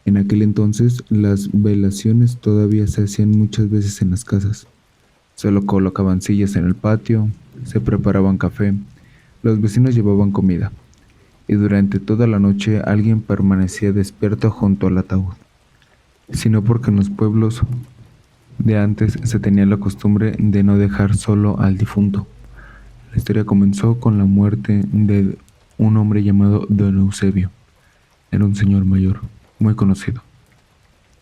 En aquel entonces las velaciones todavía se hacían muchas veces en las casas. Solo colocaban sillas en el patio, se preparaban café, los vecinos llevaban comida, y durante toda la noche alguien permanecía despierto junto al ataúd. Sino porque en los pueblos de antes se tenía la costumbre de no dejar solo al difunto. La historia comenzó con la muerte de un hombre llamado Don Eusebio. Era un señor mayor, muy conocido.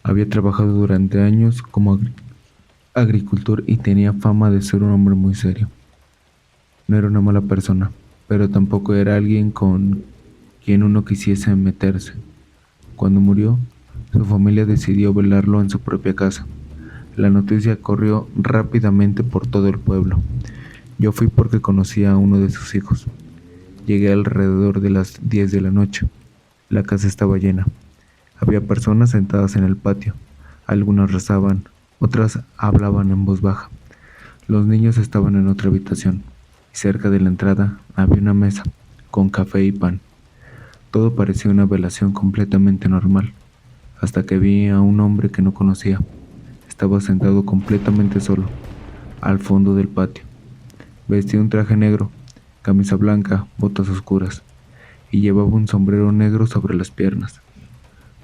Había trabajado durante años como agricultor y tenía fama de ser un hombre muy serio. No era una mala persona, pero tampoco era alguien con quien uno quisiese meterse. Cuando murió, su familia decidió velarlo en su propia casa. La noticia corrió rápidamente por todo el pueblo. Yo fui porque conocía a uno de sus hijos. Llegué alrededor de las 10 de la noche. La casa estaba llena. Había personas sentadas en el patio. Algunas rezaban, otras hablaban en voz baja. Los niños estaban en otra habitación, y cerca de la entrada había una mesa, con café y pan. Todo parecía una velación completamente normal, hasta que vi a un hombre que no conocía. Estaba sentado completamente solo, al fondo del patio. Vestía un traje negro, camisa blanca, botas oscuras, y llevaba un sombrero negro sobre las piernas.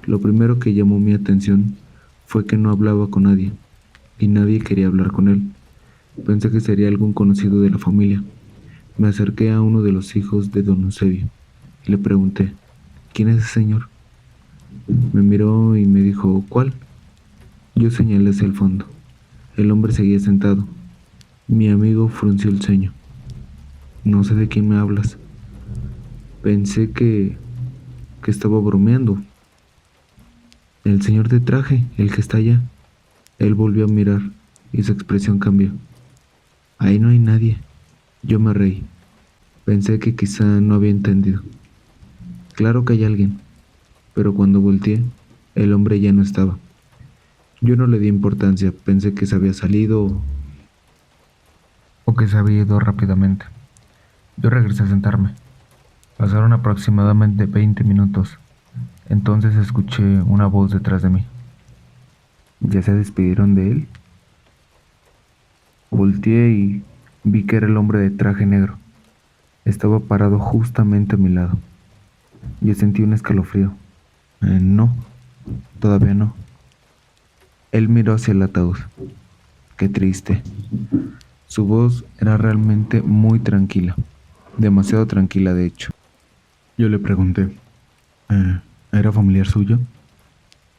Lo primero que llamó mi atención fue que no hablaba con nadie, y nadie quería hablar con él. Pensé que sería algún conocido de la familia. Me acerqué a uno de los hijos de don Eusebio y le pregunté, ¿quién es ese señor? Me miró y me dijo, ¿cuál? Yo señalé hacia el fondo. El hombre seguía sentado. Mi amigo frunció el ceño. No sé de quién me hablas. Pensé que estaba bromeando. El señor de traje, el que está allá. Él volvió a mirar y su expresión cambió. Ahí no hay nadie. Yo me reí. Pensé que quizá no había entendido. Claro que hay alguien, pero cuando volteé, el hombre ya no estaba. Yo no le di importancia, pensé que se había salido o que se había ido rápidamente. Yo regresé a sentarme. Pasaron aproximadamente 20 minutos. Entonces escuché una voz detrás de mí. ¿Ya se despidieron de él? Volteé y vi que era el hombre de traje negro. Estaba parado justamente a mi lado. Yo sentí un escalofrío. No, todavía no. Él miró hacia el ataúd. Qué triste. Su voz era realmente muy tranquila. Demasiado tranquila, de hecho. Yo le pregunté, ¿era familiar suyo?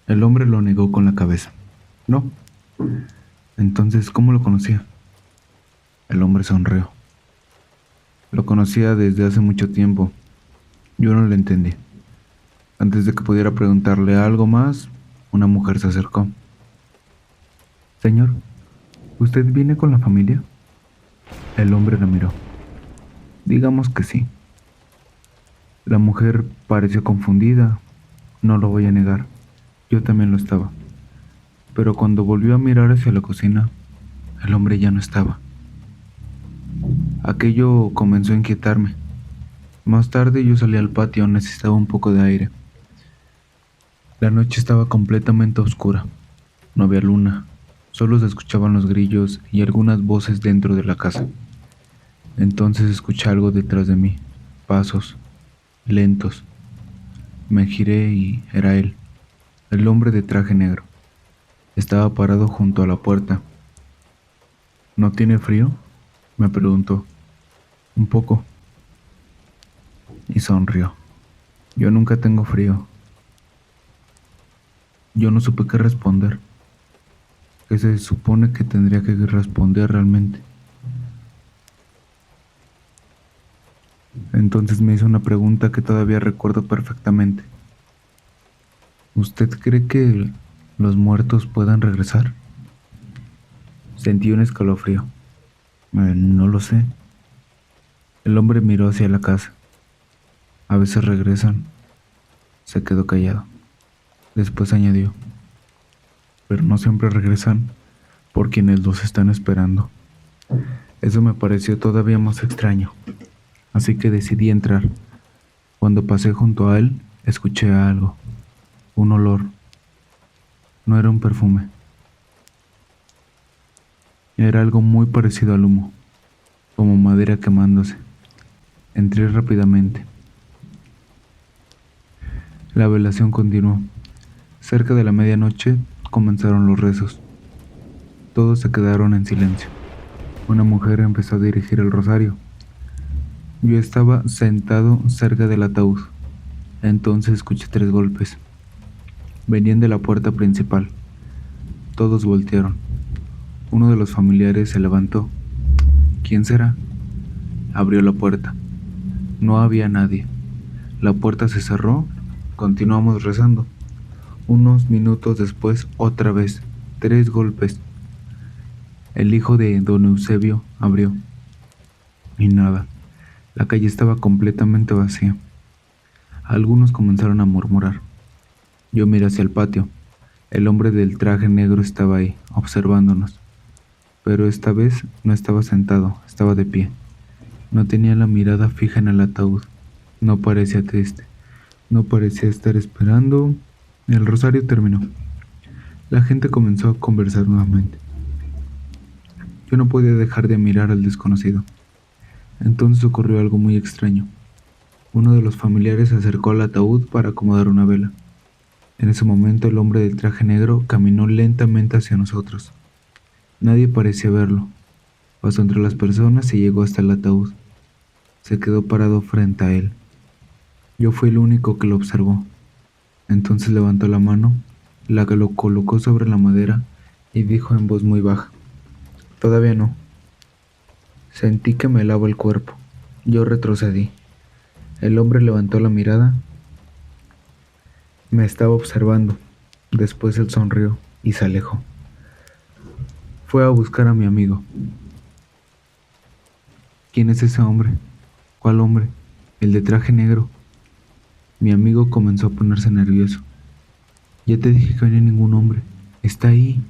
El hombre lo negó con la cabeza. No. Entonces, ¿cómo lo conocía? El hombre sonrió. Lo conocía desde hace mucho tiempo. Yo no le entendí. Antes de que pudiera preguntarle algo más, una mujer se acercó. Señor, ¿usted viene con la familia? El hombre la miró. Digamos que sí. La mujer pareció confundida, no lo voy a negar. Yo también lo estaba, pero cuando volvió a mirar hacia la cocina, el hombre ya no estaba. Aquello comenzó a inquietarme. Más tarde yo salí al patio, necesitaba un poco de aire. La noche estaba completamente oscura, no había luna, solo se escuchaban los grillos y algunas voces dentro de la casa. Entonces escuché algo detrás de mí, pasos, lentos. Me giré y era él, el hombre de traje negro. Estaba parado junto a la puerta. ¿No tiene frío?, me preguntó. Un poco. Y sonrió. Yo nunca tengo frío. Yo no supe qué responder. ¿Qué se supone que tendría que responder realmente? Entonces me hizo una pregunta que todavía recuerdo perfectamente. ¿Usted cree que los muertos puedan regresar? Sentí un escalofrío. No lo sé. El hombre miró hacia la casa. A veces regresan. Se quedó callado. Después añadió, pero no siempre regresan por quienes los están esperando. Eso me pareció todavía más extraño, así que decidí entrar. Cuando pasé junto a él, escuché algo, un olor. No era un perfume, era algo muy parecido al humo, como madera quemándose. Entré rápidamente. La velación continuó. Cerca de la medianoche comenzaron los rezos. Todos se quedaron en silencio. Una mujer empezó a dirigir el rosario. Yo estaba sentado cerca del ataúd. Entonces escuché 3 golpes. Venían de la puerta principal. Todos voltearon. Uno de los familiares se levantó. ¿Quién será? Abrió la puerta. No había nadie. La puerta se cerró. Continuamos rezando. Unos minutos después, otra vez, 3 golpes. El hijo de don Eusebio abrió. Y nada. La calle estaba completamente vacía. Algunos comenzaron a murmurar. Yo miré hacia el patio. El hombre del traje negro estaba ahí, observándonos. Pero esta vez no estaba sentado, estaba de pie. No tenía la mirada fija en el ataúd. No parecía triste. No parecía estar esperando. El rosario terminó. La gente comenzó a conversar nuevamente. Yo no podía dejar de mirar al desconocido. Entonces ocurrió algo muy extraño. Uno de los familiares se acercó al ataúd para acomodar una vela. En ese momento el hombre del traje negro caminó lentamente hacia nosotros. Nadie parecía verlo. Pasó entre las personas y llegó hasta el ataúd. Se quedó parado frente a él. Yo fui el único que lo observó. Entonces levantó la mano, la que lo colocó sobre la madera y dijo en voz muy baja: Todavía no. Sentí que me helaba el cuerpo. Yo retrocedí. El hombre levantó la mirada. Me estaba observando. Después él sonrió y se alejó. Fue a buscar a mi amigo. ¿Quién es ese hombre? ¿Cuál hombre? El de traje negro. Mi amigo comenzó a ponerse nervioso. Ya te dije que no hay ningún hombre. Está ahí.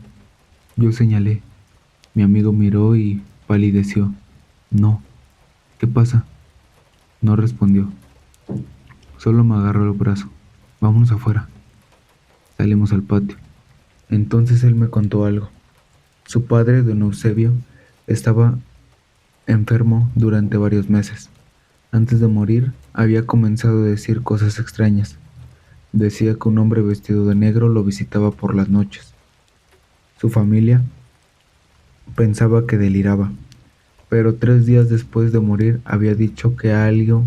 Yo señalé. Mi amigo miró y palideció. No. ¿Qué pasa? No respondió. Solo me agarró el brazo. Vámonos afuera. Salimos al patio. Entonces él me contó algo. Su padre, don Eusebio, estaba enfermo durante varios meses. Antes de morir, había comenzado a decir cosas extrañas. Decía que un hombre vestido de negro lo visitaba por las noches. Su familia pensaba que deliraba, pero 3 días después de morir había dicho que algo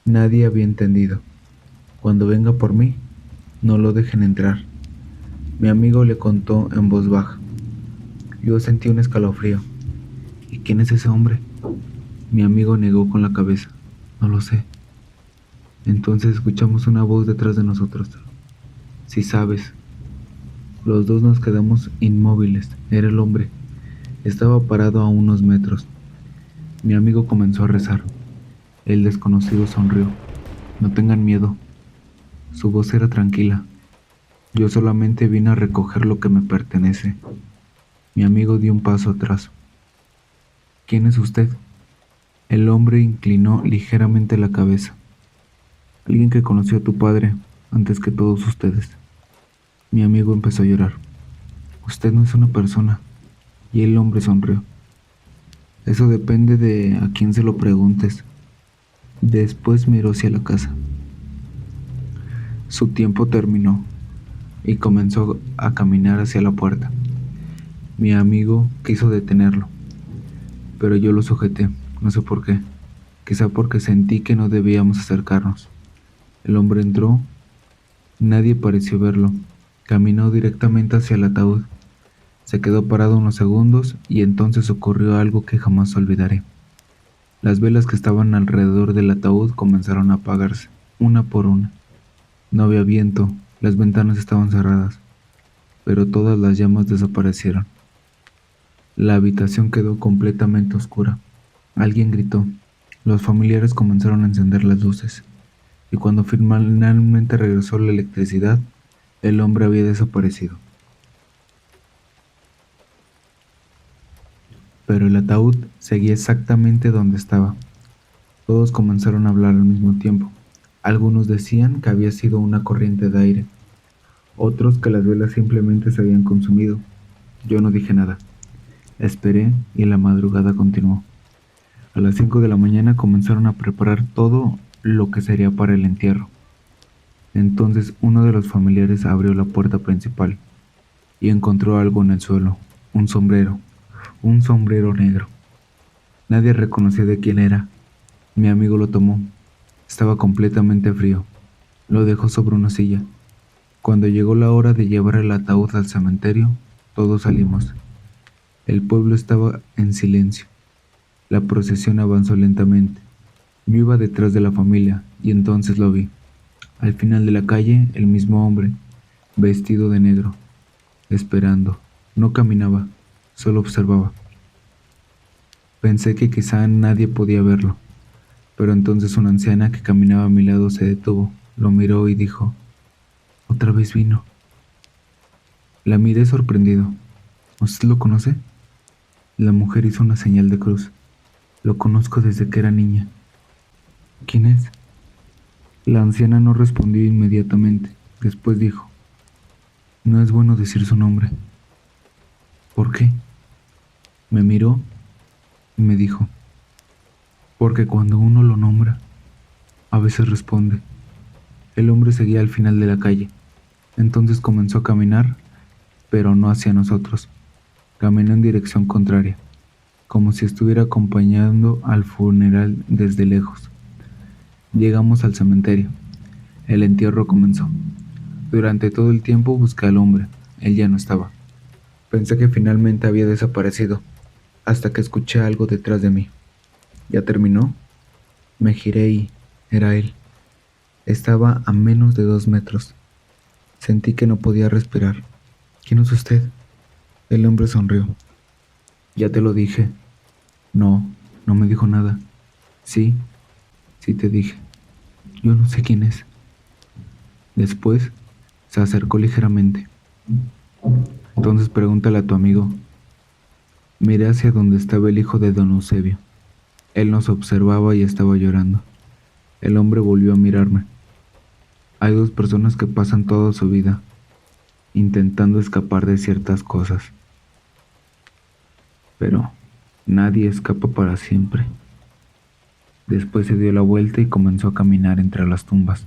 nadie había entendido. Cuando venga por mí, no lo dejen entrar. Mi amigo le contó en voz baja. Yo sentí un escalofrío. ¿Y quién es ese hombre? Mi amigo negó con la cabeza. No lo sé. Entonces escuchamos una voz detrás de nosotros. Si sabes. Los dos nos quedamos inmóviles. Era el hombre. Estaba parado a unos metros. Mi amigo comenzó a rezar. El desconocido sonrió. No tengan miedo. Su voz era tranquila. Yo solamente vine a recoger lo que me pertenece. Mi amigo dio un paso atrás. ¿Quién es usted? El hombre inclinó ligeramente la cabeza. Alguien que conoció a tu padre antes que todos ustedes. Mi amigo empezó a llorar. Usted no es una persona. Y el hombre sonrió. Eso depende de a quién se lo preguntes. Después miró hacia la casa. Su tiempo terminó y comenzó a caminar hacia la puerta. Mi amigo quiso detenerlo, pero yo lo sujeté, no sé por qué. Quizá porque sentí que no debíamos acercarnos. El hombre entró, nadie pareció verlo. Caminó directamente hacia el ataúd. Se quedó parado unos segundos y entonces ocurrió algo que jamás olvidaré. Las velas que estaban alrededor del ataúd comenzaron a apagarse, una por una. No había viento, las ventanas estaban cerradas, pero todas las llamas desaparecieron. La habitación quedó completamente oscura. Alguien gritó. Los familiares comenzaron a encender las luces, y cuando finalmente regresó la electricidad, el hombre había desaparecido. Pero el ataúd seguía exactamente donde estaba. Todos comenzaron a hablar al mismo tiempo. Algunos decían que había sido una corriente de aire, otros que las velas simplemente se habían consumido. Yo no dije nada. Esperé y la madrugada continuó. A las 5 de la mañana comenzaron a preparar todo lo que sería para el entierro. Entonces uno de los familiares abrió la puerta principal y encontró algo en el suelo, un sombrero negro. Nadie reconoció de quién era. Mi amigo lo tomó. Estaba completamente frío. Lo dejó sobre una silla. Cuando llegó la hora de llevar el ataúd al cementerio, todos salimos. El pueblo estaba en silencio. La procesión avanzó lentamente. Yo iba detrás de la familia y entonces lo vi. Al final de la calle, el mismo hombre, vestido de negro, esperando. No caminaba, solo observaba. Pensé que quizá nadie podía verlo, pero entonces una anciana que caminaba a mi lado se detuvo, lo miró y dijo, «Otra vez vino». La miré sorprendido. «¿Usted lo conoce?». La mujer hizo una señal de cruz. «Lo conozco desde que era niña». «¿Quién es?». La anciana no respondió inmediatamente. Después dijo, «No es bueno decir su nombre». «¿Por qué?». Me miró y me dijo, «Porque cuando uno lo nombra, a veces responde». El hombre seguía al final de la calle. Entonces comenzó a caminar, pero no hacia nosotros. Caminó en dirección contraria, como si estuviera acompañando al funeral desde lejos. Llegamos al cementerio. El entierro comenzó. Durante todo el tiempo busqué al hombre. Él ya no estaba. Pensé que finalmente había desaparecido, hasta que escuché algo detrás de mí. ¿Ya terminó? Me giré y era él. Estaba a menos de 2 metros. Sentí que no podía respirar. ¿Quién es usted? El hombre sonrió. Ya te lo dije. No, no me dijo nada. Sí, sí te dije. Yo no sé quién es. Después se acercó ligeramente. Entonces pregúntale a tu amigo. Miré hacia donde estaba el hijo de don Eusebio. Él nos observaba y estaba llorando. El hombre volvió a mirarme. Hay dos personas que pasan toda su vida intentando escapar de ciertas cosas, pero nadie escapa para siempre. Después se dio la vuelta y comenzó a caminar entre las tumbas.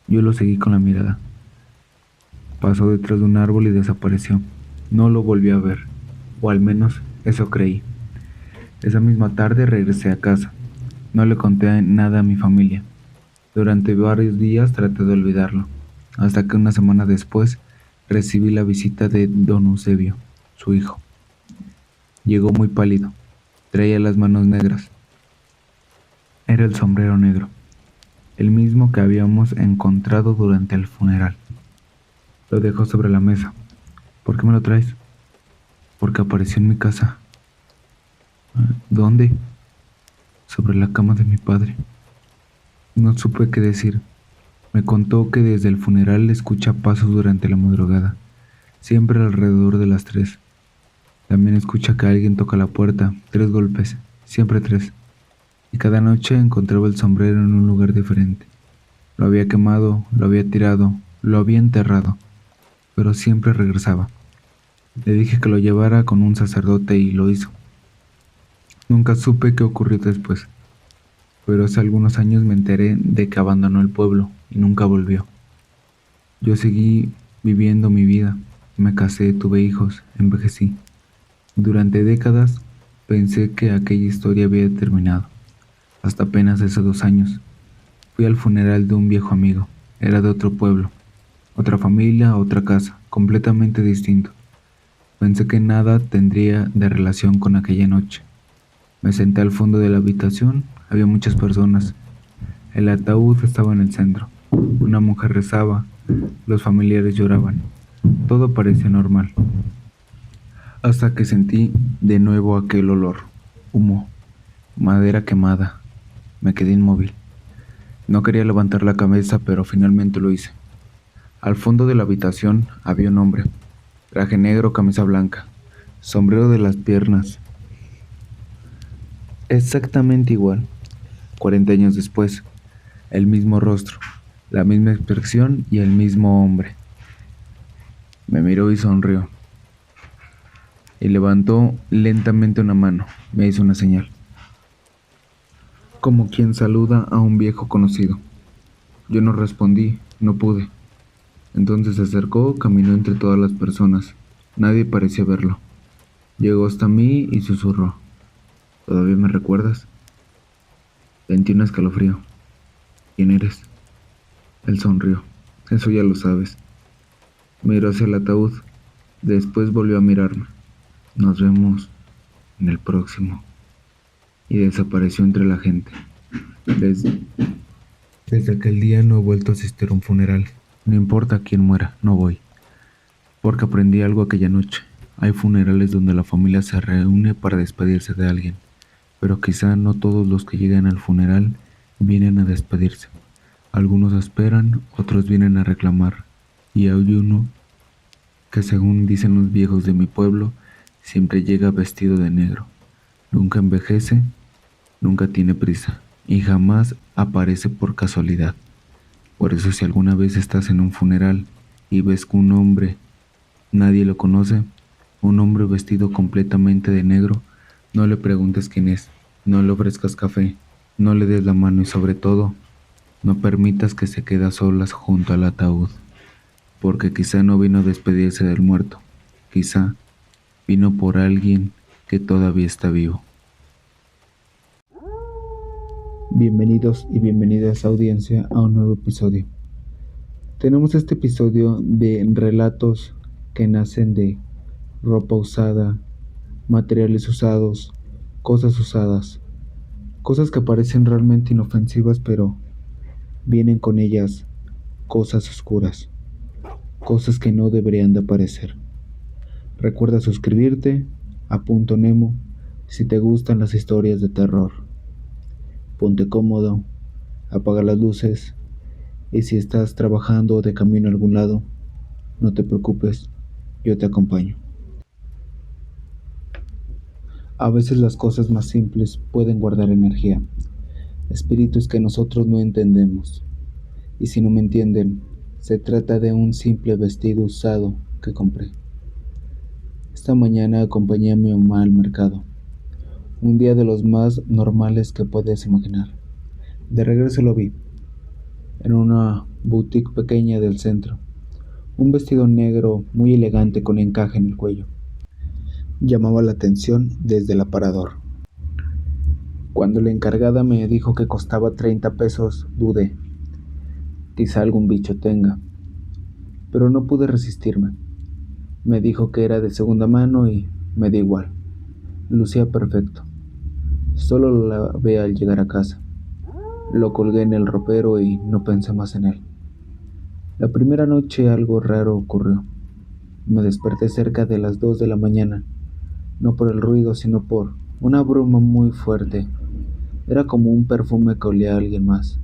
Yo lo seguí con la mirada. Pasó detrás de un árbol y desapareció. No lo volví a ver, o al menos eso creí. Esa misma tarde regresé a casa. No le conté nada a mi familia. Durante varios días traté de olvidarlo, hasta que una semana después recibí la visita de don Eusebio, su hijo. Llegó muy pálido, traía las manos negras. Era el sombrero negro, el mismo que habíamos encontrado durante el funeral. Lo dejó sobre la mesa. ¿Por qué me lo traes? Porque apareció en mi casa. ¿Dónde? Sobre la cama de mi padre. No supe qué decir. Me contó que desde el funeral escucha pasos durante la madrugada, siempre alrededor de las 3. También escucha que alguien toca la puerta, 3 golpes, siempre 3. Y cada noche encontraba el sombrero en un lugar diferente. Lo había quemado, lo había tirado, lo había enterrado, pero siempre regresaba. Le dije que lo llevara con un sacerdote y lo hizo. Nunca supe qué ocurrió después, pero hace algunos años me enteré de que abandonó el pueblo y nunca volvió. Yo seguí viviendo mi vida, me casé, tuve hijos, envejecí. Durante décadas pensé que aquella historia había terminado, hasta apenas hace 2 años. Fui al funeral de un viejo amigo, era de otro pueblo, otra familia, otra casa, completamente distinto. Pensé que nada tendría de relación con aquella noche. Me senté al fondo de la habitación, había muchas personas. El ataúd estaba en el centro. Una mujer rezaba, los familiares lloraban. Todo parecía normal, hasta que sentí de nuevo aquel olor, humo, madera quemada. Me quedé inmóvil. No quería levantar la cabeza, pero finalmente lo hice. Al fondo de la habitación había un hombre, traje negro, camisa blanca, sombrero de las piernas, exactamente igual. 40 años después, el mismo rostro, la misma expresión y el mismo hombre. Me miró y sonrió, y levantó lentamente una mano, me hizo una señal, como quien saluda a un viejo conocido. Yo no respondí, no pude. Entonces se acercó, caminó entre todas las personas. Nadie parecía verlo. Llegó hasta mí y susurró: ¿Todavía me recuerdas? Sentí un escalofrío. ¿Quién eres? Él sonrió. Eso ya lo sabes. Miró hacia el ataúd. Después volvió a mirarme. Nos vemos en el próximo. Y desapareció entre la gente. Desde, desde aquel día no he vuelto a asistir a un funeral. No importa quién muera, no voy. Porque aprendí algo aquella noche. Hay funerales donde la familia se reúne para despedirse de alguien, pero quizá no todos los que llegan al funeral vienen a despedirse. Algunos esperan, otros vienen a reclamar, y hay uno que, según dicen los viejos de mi pueblo, siempre llega vestido de negro. Nunca envejece, nunca tiene prisa, y jamás aparece por casualidad. Por eso, si alguna vez estás en un funeral y ves que un hombre, nadie lo conoce, un hombre vestido completamente de negro, no le preguntes quién es, no le ofrezcas café, no le des la mano y, sobre todo, no permitas que se quede a solas junto al ataúd, porque quizá no vino a despedirse del muerto, quizá vino por alguien que todavía está vivo. Bienvenidos y bienvenidas, audiencia, a un nuevo episodio. Tenemos este episodio de relatos que nacen de ropa usada, materiales usados, cosas usadas, cosas que parecen realmente inofensivas, pero vienen con ellas cosas oscuras, cosas que no deberían de aparecer. Recuerda suscribirte a Punto Nemo si te gustan las historias de terror. Ponte cómodo, apaga las luces, y si estás trabajando o de camino a algún lado, no te preocupes, yo te acompaño. A veces las cosas más simples pueden guardar energía, espíritus que nosotros no entendemos. Y si no me entienden, se trata de un simple vestido usado que compré. Esta mañana acompañé a mi mamá al mercado, un día de los más normales que puedes imaginar. De regreso lo vi, en una boutique pequeña del centro, un vestido negro muy elegante con encaje en el cuello. Llamaba la atención desde el aparador. Cuando la encargada me dijo que costaba 30 pesos, dudé. Quizá algún bicho tenga, pero no pude resistirme. Me dijo que era de segunda mano y me da igual. Lucía perfecto. Solo lo lavé al llegar a casa. Lo colgué en el ropero y no pensé más en él. La primera noche algo raro ocurrió. Me desperté cerca de las 2 de la mañana, no por el ruido, sino por una bruma muy fuerte. Era como un perfume que olía a alguien más.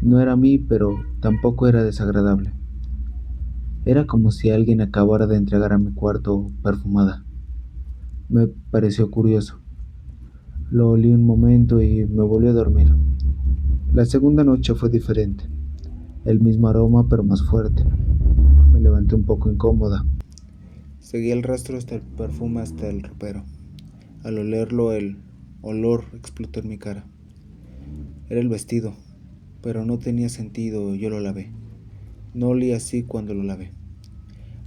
No era a mí, pero tampoco era desagradable. Era como si alguien acabara de entregar a mi cuarto perfumada. Me pareció curioso. Lo olí un momento y me volví a dormir. La segunda noche fue diferente. El mismo aroma, pero más fuerte. Me levanté un poco incómoda. Seguí el rastro hasta el perfume, hasta el ropero. Al olerlo, el olor explotó en mi cara. Era el vestido, pero no tenía sentido, yo lo lavé. No olía así cuando lo lavé.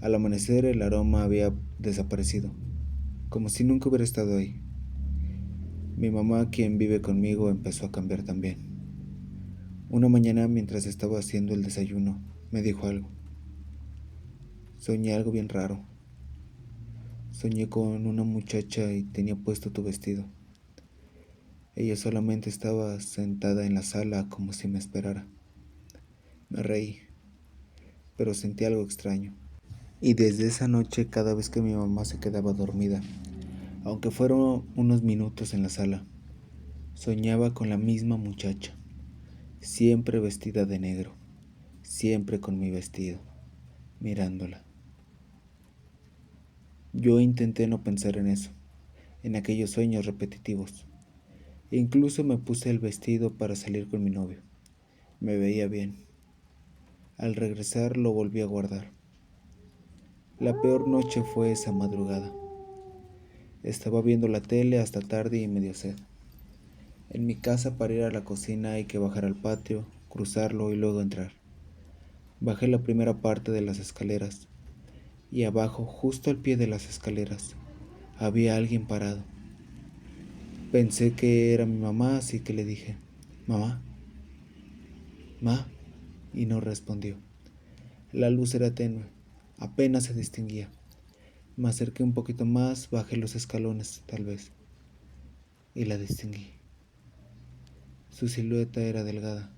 Al amanecer el aroma había desaparecido, como si nunca hubiera estado ahí. Mi mamá, quien vive conmigo, empezó a cambiar también. Una mañana, mientras estaba haciendo el desayuno, me dijo algo. Soñé algo bien raro. Soñé con una muchacha y tenía puesto tu vestido. Ella solamente estaba sentada en la sala como si me esperara. Me reí, pero sentí algo extraño. Y desde esa noche, cada vez que mi mamá se quedaba dormida, aunque fueron unos minutos en la sala, soñaba con la misma muchacha, siempre vestida de negro, siempre con mi vestido, mirándola. Yo intenté no pensar en eso, en aquellos sueños repetitivos. E incluso me puse el vestido para salir con mi novio. Me veía bien. Al regresar lo volví a guardar. La peor noche fue esa madrugada. Estaba viendo la tele hasta tarde y me dio sed. En mi casa, para ir a la cocina hay que bajar al patio, cruzarlo y luego entrar. Bajé la primera parte de las escaleras y abajo, justo al pie de las escaleras, había alguien parado. Pensé que era mi mamá, así que le dije, mamá, ma, y no respondió. La luz era tenue, apenas se distinguía. Me acerqué un poquito más, bajé los escalones, tal vez, y la distinguí. Su silueta era delgada,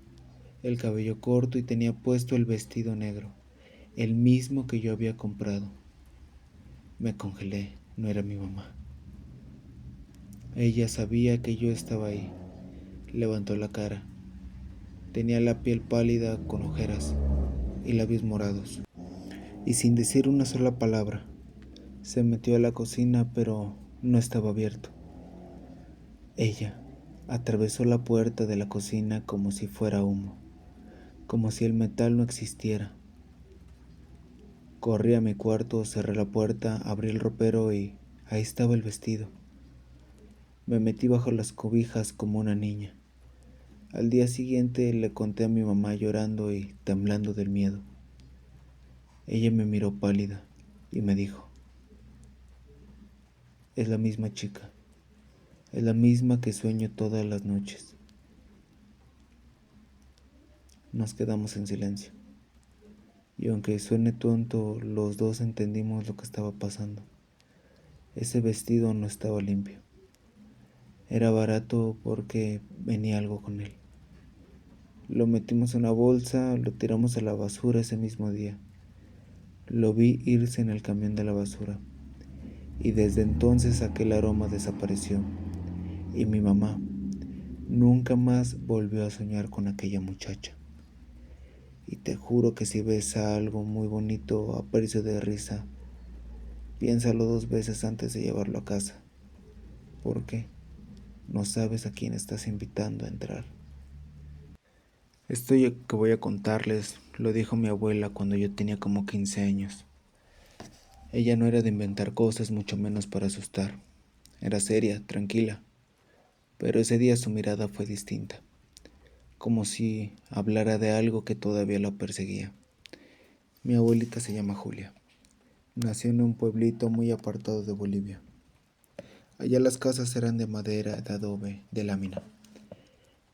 el cabello corto y tenía puesto el vestido negro, el mismo que yo había comprado. Me congelé, no era mi mamá. Ella sabía que yo estaba ahí. Levantó la cara. Tenía la piel pálida con ojeras y labios morados. Y sin decir una sola palabra, se metió a la cocina, pero no estaba abierto. Ella atravesó la puerta de la cocina como si fuera humo, como si el metal no existiera. Corrí a mi cuarto, cerré la puerta, abrí el ropero y ahí estaba el vestido. Me metí bajo las cobijas como una niña. Al día siguiente le conté a mi mamá llorando y temblando del miedo. Ella me miró pálida y me dijo, es la misma chica, es la misma que sueño todas las noches. Nos quedamos en silencio y aunque suene tonto, los dos entendimos lo que estaba pasando. Ese vestido no estaba limpio. Era barato porque venía algo con él. Lo metimos en una bolsa, lo tiramos a la basura ese mismo día. Lo vi irse en el camión de la basura y desde entonces aquel aroma desapareció y mi mamá nunca más volvió a soñar con aquella muchacha. Y te juro que si ves a algo muy bonito a precio de risa, piénsalo 2 veces antes de llevarlo a casa, porque no sabes a quién estás invitando a entrar. Esto que voy a contarles lo dijo mi abuela cuando yo tenía como 15 años. Ella no era de inventar cosas, mucho menos para asustar. Era seria, tranquila, pero ese día su mirada fue distinta, como si hablara de algo que todavía la perseguía. Mi abuelita se llama Julia. Nació en un pueblito muy apartado de Bolivia. Allá las casas eran de madera, de adobe, de lámina,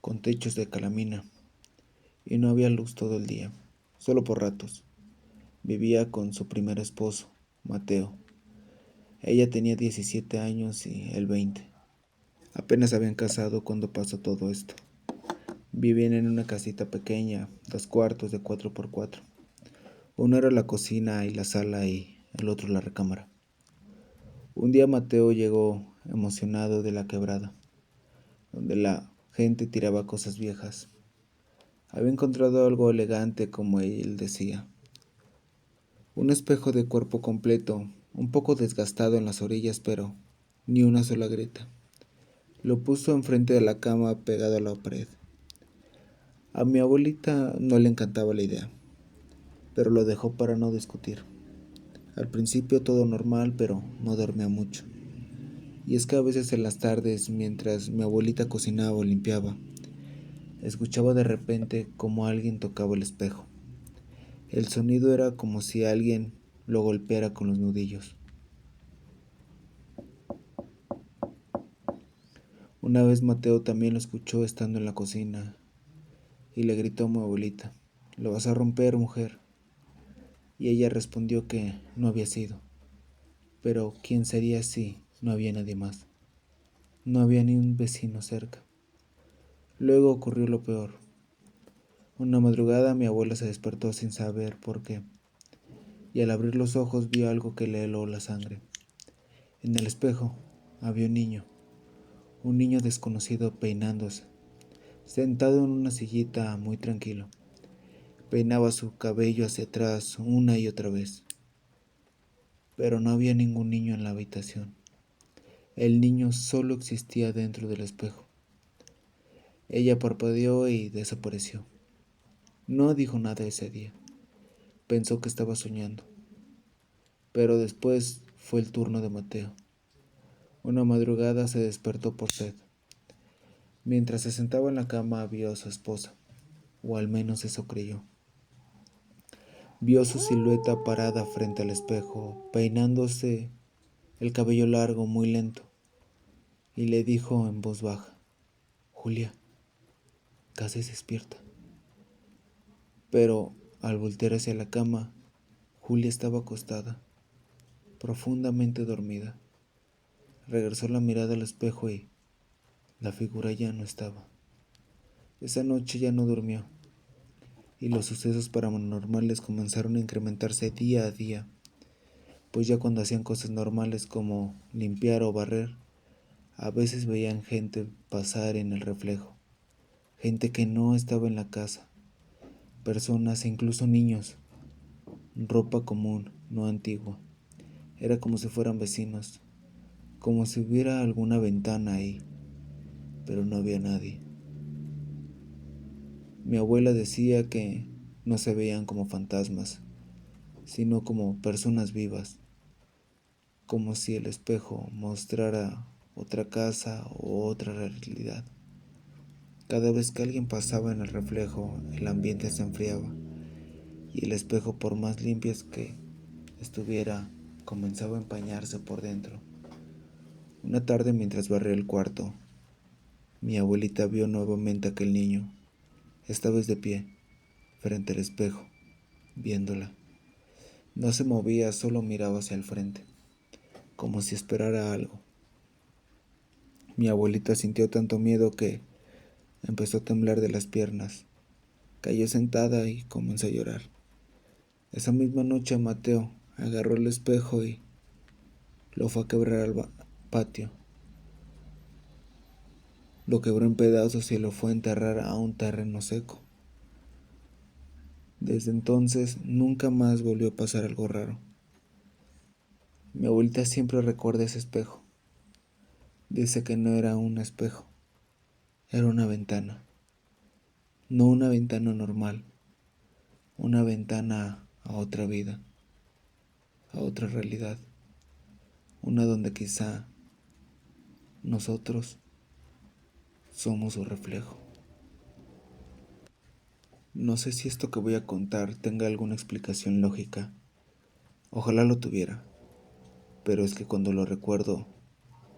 con techos de calamina, y no había luz todo el día, solo por ratos. Vivía con su primer esposo, Mateo. Ella tenía 17 años y él 20. Apenas habían casado cuando pasó todo esto. Vivían en una casita pequeña, 2 cuartos de 4x4. Uno era la cocina y la sala y el otro la recámara. Un día Mateo llegó emocionado de la quebrada, donde la gente tiraba cosas viejas. Había encontrado algo elegante, como él decía. Un espejo de cuerpo completo, un poco desgastado en las orillas, pero ni una sola grieta. Lo puso enfrente de la cama, pegado a la pared. A mi abuelita no le encantaba la idea, pero lo dejó para no discutir. Al principio todo normal, pero no dormía mucho. Y es que a veces en las tardes, mientras mi abuelita cocinaba o limpiaba, escuchaba de repente como alguien tocaba el espejo. El sonido era como si alguien lo golpeara con los nudillos. Una vez Mateo también lo escuchó estando en la cocina y le gritó a mi abuelita: "Lo vas a romper, mujer". Y ella respondió que no había sido. Pero ¿quién sería si no había nadie más? No había ni un vecino cerca. Luego ocurrió lo peor. Una madrugada mi abuela se despertó sin saber por qué, y al abrir los ojos vio algo que le heló la sangre. En el espejo había un niño desconocido peinándose, sentado en una sillita muy tranquilo. Peinaba su cabello hacia atrás una y otra vez, pero no había ningún niño en la habitación. El niño solo existía dentro del espejo. Ella parpadeó y desapareció. No dijo nada ese día. Pensó que estaba soñando. Pero después fue el turno de Mateo. Una madrugada se despertó por sed. Mientras se sentaba en la cama vio a su esposa, o al menos eso creyó. Vio su silueta parada frente al espejo, peinándose el cabello largo muy lento, y le dijo en voz baja: "Julia, casi se despierta". Pero al voltear hacia la cama, Julia estaba acostada, profundamente dormida. Regresó la mirada al espejo y la figura ya no estaba. Esa noche ya no durmió, y los sucesos paranormales comenzaron a incrementarse día a día, pues ya cuando hacían cosas normales como limpiar o barrer, a veces veían gente pasar en el reflejo, gente que no estaba en la casa, personas e incluso niños, ropa común, no antigua. Era como si fueran vecinos, como si hubiera alguna ventana ahí, pero no había nadie. Mi abuela decía que no se veían como fantasmas, sino como personas vivas, como si el espejo mostrara otra casa o otra realidad. Cada vez que alguien pasaba en el reflejo, el ambiente se enfriaba y el espejo, por más limpias que estuviera, comenzaba a empañarse por dentro. Una tarde, mientras barría el cuarto, mi abuelita vio nuevamente a aquel niño, esta vez de pie, frente al espejo, viéndola. No se movía, solo miraba hacia el frente, como si esperara algo. Mi abuelita sintió tanto miedo que empezó a temblar de las piernas. Cayó sentada y comenzó a llorar. Esa misma noche Mateo agarró el espejo y lo fue a quebrar al patio. Lo quebró en pedazos y lo fue a enterrar a un terreno seco. Desde entonces nunca más volvió a pasar algo raro. Mi abuelita siempre recuerda ese espejo. Dice que no era un espejo, era una ventana. No una ventana normal, una ventana a otra vida, a otra realidad. Una donde quizá nosotros somos su reflejo. No sé si esto que voy a contar tenga alguna explicación lógica. Ojalá lo tuviera, pero es que cuando lo recuerdo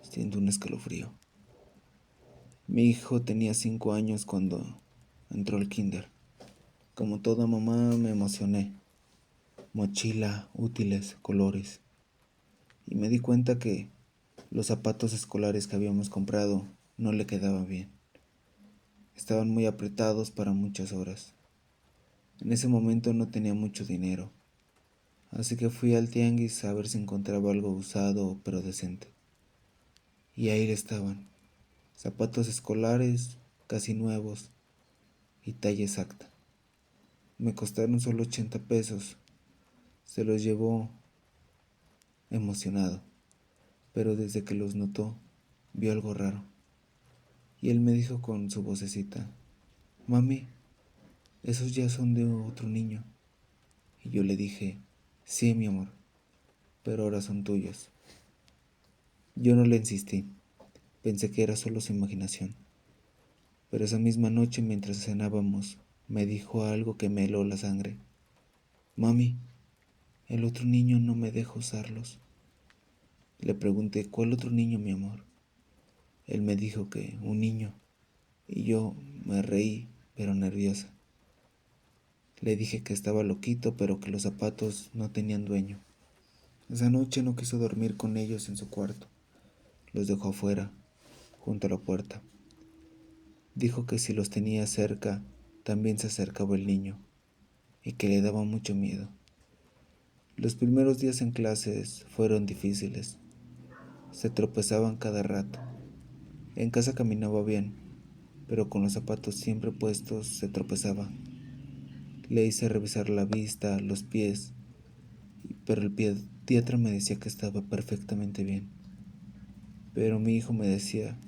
siento un escalofrío. Mi hijo tenía 5 años cuando entró al kinder. Como toda mamá me emocioné. Mochila, útiles, colores. Y me di cuenta que los zapatos escolares que habíamos comprado no le quedaban bien. Estaban muy apretados para muchas horas. En ese momento no tenía mucho dinero, así que fui al tianguis a ver si encontraba algo usado pero decente. Y ahí estaban, zapatos escolares casi nuevos y talla exacta. Me costaron solo 80 pesos. Se los llevó emocionado, pero desde que los notó, vio algo raro. Y él me dijo con su vocecita: Mami, esos ya son de otro niño. Y yo le dije: Sí, mi amor, pero ahora son tuyos. Yo no le insistí, pensé que era solo su imaginación. Pero esa misma noche, mientras cenábamos, me dijo algo que me heló la sangre. Mami, el otro niño no me deja usarlos. Le pregunté: ¿Cuál otro niño, mi amor? Él me dijo que un niño, y yo me reí, pero nerviosa. Le dije que estaba loquito, pero que los zapatos no tenían dueño. Esa noche no quiso dormir con ellos en su cuarto. Los dejó afuera, junto a la puerta. Dijo que si los tenía cerca, también se acercaba el niño, y que le daba mucho miedo. Los primeros días en clases fueron difíciles. Se tropezaban cada rato. En casa caminaba bien, pero con los zapatos siempre puestos se tropezaba. Le hice revisar la vista, los pies, pero el pediatra me decía que estaba perfectamente bien. Pero mi hijo me decía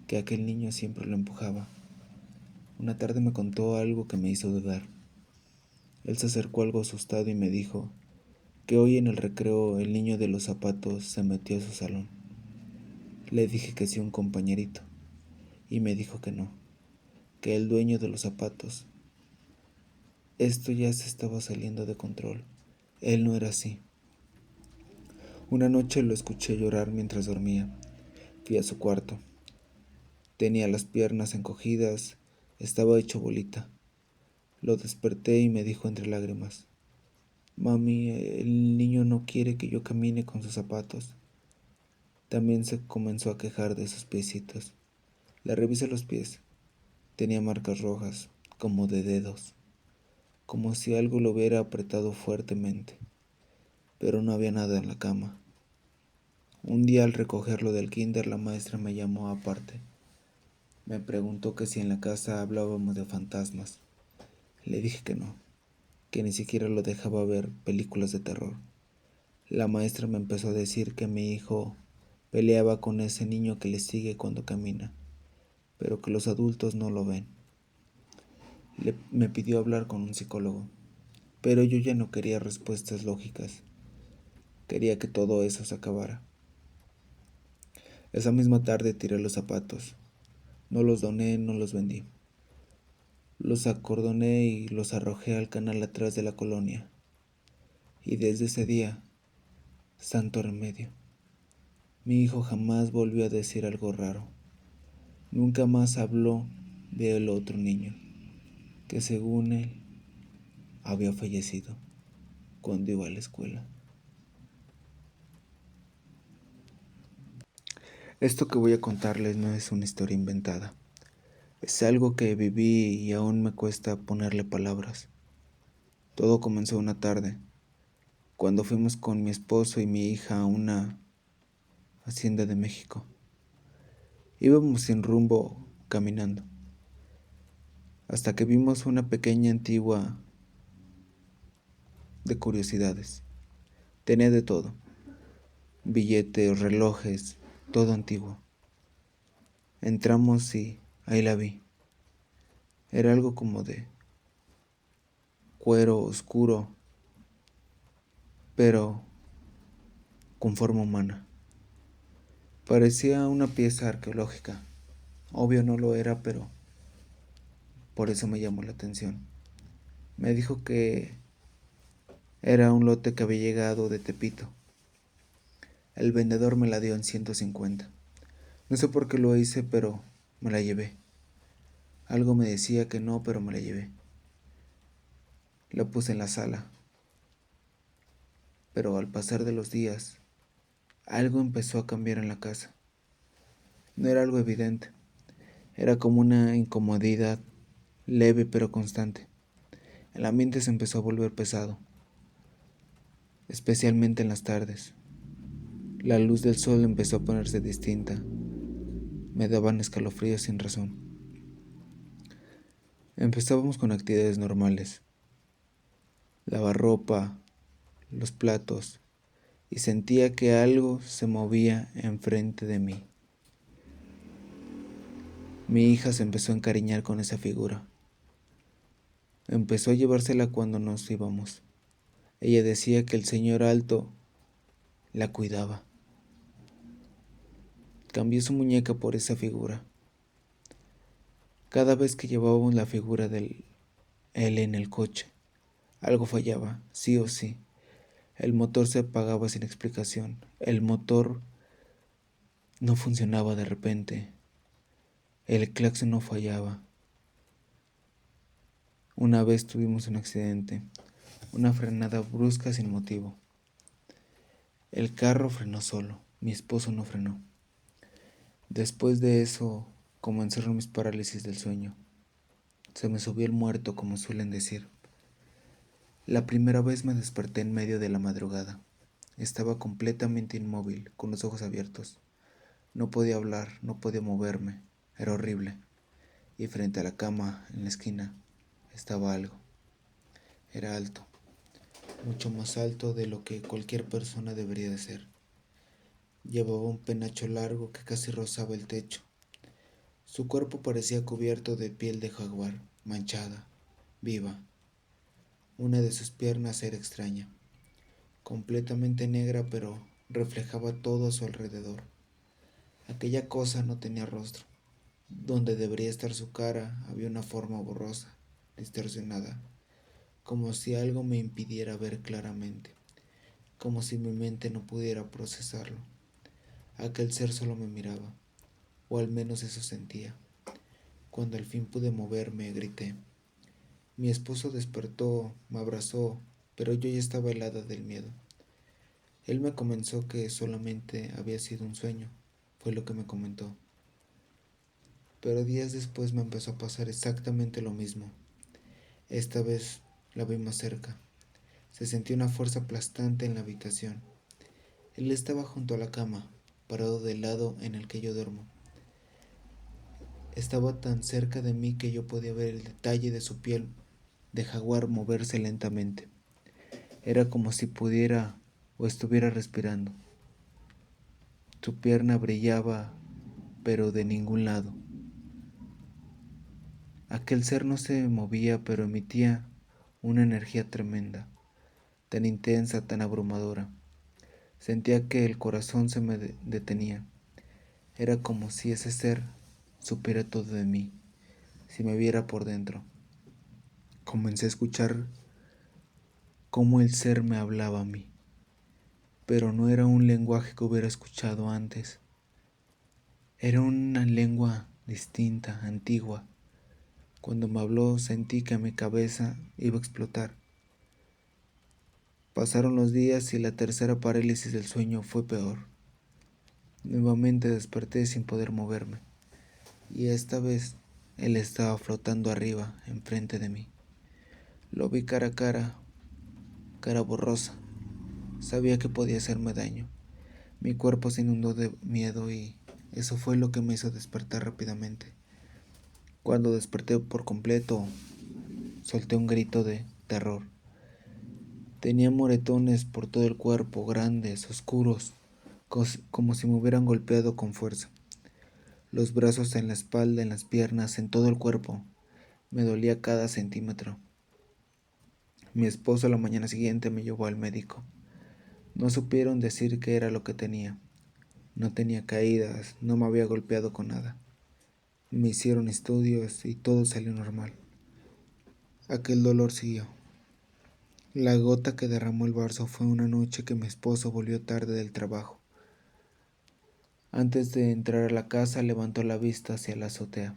que aquel niño siempre lo empujaba. Una tarde me contó algo que me hizo dudar. Él se acercó algo asustado y me dijo que hoy en el recreo el niño de los zapatos se metió a su salón. Le dije que sí, un compañerito, y me dijo que no, que el dueño de los zapatos. Esto ya se estaba saliendo de control. Él no era así. Una noche lo escuché llorar mientras dormía. Fui a su cuarto. Tenía las piernas encogidas, estaba hecho bolita. Lo desperté y me dijo entre lágrimas: Mami, el niño no quiere que yo camine con sus zapatos. También se comenzó a quejar de sus piecitos. Le revisé los pies. Tenía marcas rojas, como de dedos, como si algo lo hubiera apretado fuertemente, pero no había nada en la cama. Un día al recogerlo del kinder, la maestra me llamó aparte. Me preguntó que si en la casa hablábamos de fantasmas. Le dije que no, que ni siquiera lo dejaba ver películas de terror. La maestra me empezó a decir que mi hijo peleaba con ese niño que le sigue cuando camina, pero que los adultos no lo ven. Me pidió hablar con un psicólogo, pero yo ya no quería respuestas lógicas. Quería que todo eso se acabara. Esa misma tarde tiré los zapatos. No los doné, no los vendí. Los acordoné y los arrojé al canal atrás de la colonia. Y desde ese día, santo remedio, mi hijo jamás volvió a decir algo raro. Nunca más habló del otro niño, que según él había fallecido cuando iba a la escuela. Esto que voy a contarles no es una historia inventada. Es algo que viví y aún me cuesta ponerle palabras. Todo comenzó una tarde, cuando fuimos con mi esposo y mi hija a una hacienda de México. Íbamos sin rumbo caminando, hasta que vimos una pequeña antigua de curiosidades. Tenía de todo: billetes, relojes, todo antiguo. Entramos y ahí la vi. Era algo como de cuero oscuro, pero con forma humana. Parecía una pieza arqueológica. Obvio no lo era, pero por eso me llamó la atención. Me dijo que era un lote que había llegado de Tepito. El vendedor me la dio en 150. No sé por qué lo hice, pero me la llevé. Algo me decía que no, pero me la llevé. La puse en la sala. Pero al pasar de los días, algo empezó a cambiar en la casa. No era algo evidente. Era como una incomodidad leve pero constante. El ambiente se empezó a volver pesado, especialmente en las tardes. La luz del sol empezó a ponerse distinta. Me daban escalofríos sin razón. Empezábamos con actividades normales, lavar ropa, los platos, y sentía que algo se movía enfrente de mí. Mi hija se empezó a encariñar con esa figura. Empezó a llevársela cuando nos íbamos. Ella decía que el señor alto la cuidaba. Cambió su muñeca por esa figura. Cada vez que llevábamos la figura de él en el coche, algo fallaba, sí o sí. El motor se apagaba sin explicación. El motor no funcionaba de repente. El claxon no fallaba. Una vez tuvimos un accidente, una frenada brusca sin motivo. El carro frenó solo, mi esposo no frenó. Después de eso comenzaron mis parálisis del sueño. Se me subió el muerto, como suelen decir. La primera vez me desperté en medio de la madrugada. Estaba completamente inmóvil, con los ojos abiertos. No podía hablar, no podía moverme. Era horrible. Y frente a la cama, en la esquina, estaba algo. Era alto, mucho más alto de lo que cualquier persona debería de ser. Llevaba un penacho largo que casi rozaba el techo. Su cuerpo parecía cubierto de piel de jaguar, manchada, viva. Una de sus piernas era extraña, completamente negra, pero reflejaba todo a su alrededor. Aquella cosa no tenía rostro. Donde debería estar su cara había una forma borrosa, distorsionada, como si algo me impidiera ver claramente, como si mi mente no pudiera procesarlo. Aquel ser solo me miraba, o al menos eso sentía. Cuando al fin pude moverme, grité. Mi esposo despertó, me abrazó, pero yo ya estaba helada del miedo. Él me comenzó que solamente había sido un sueño, fue lo que me comentó. Pero días después me empezó a pasar exactamente lo mismo. Esta vez la vi más cerca. Se sentía una fuerza aplastante en la habitación. Él estaba junto a la cama, parado del lado en el que yo duermo. Estaba tan cerca de mí que yo podía ver el detalle de su piel de jaguar moverse lentamente. Era como si pudiera o estuviera respirando. Su pierna brillaba, pero de ningún lado. Aquel ser no se movía, pero emitía una energía tremenda, tan intensa, tan abrumadora. Sentía que el corazón se me detenía. Era como si ese ser supiera todo de mí, si me viera por dentro. Comencé a escuchar cómo el ser me hablaba a mí, pero no era un lenguaje que hubiera escuchado antes. Era una lengua distinta, antigua. Cuando me habló sentí que mi cabeza iba a explotar. Pasaron los días y la tercera parálisis del sueño fue peor. Nuevamente desperté sin poder moverme, y esta vez él estaba flotando arriba, enfrente de mí. Lo vi cara a cara, cara borrosa. Sabía que podía hacerme daño. Mi cuerpo se inundó de miedo y eso fue lo que me hizo despertar rápidamente. Cuando desperté por completo, solté un grito de terror. Tenía moretones por todo el cuerpo, grandes, oscuros, como si me hubieran golpeado con fuerza. Los brazos en la espalda, en las piernas, en todo el cuerpo. Me dolía cada centímetro. Mi esposo la mañana siguiente me llevó al médico. No supieron decir qué era lo que tenía. No tenía caídas, no me había golpeado con nada. Me hicieron estudios y todo salió normal. Aquel dolor siguió. La gota que derramó el vaso fue una noche que mi esposo volvió tarde del trabajo. Antes de entrar a la casa levantó la vista hacia la azotea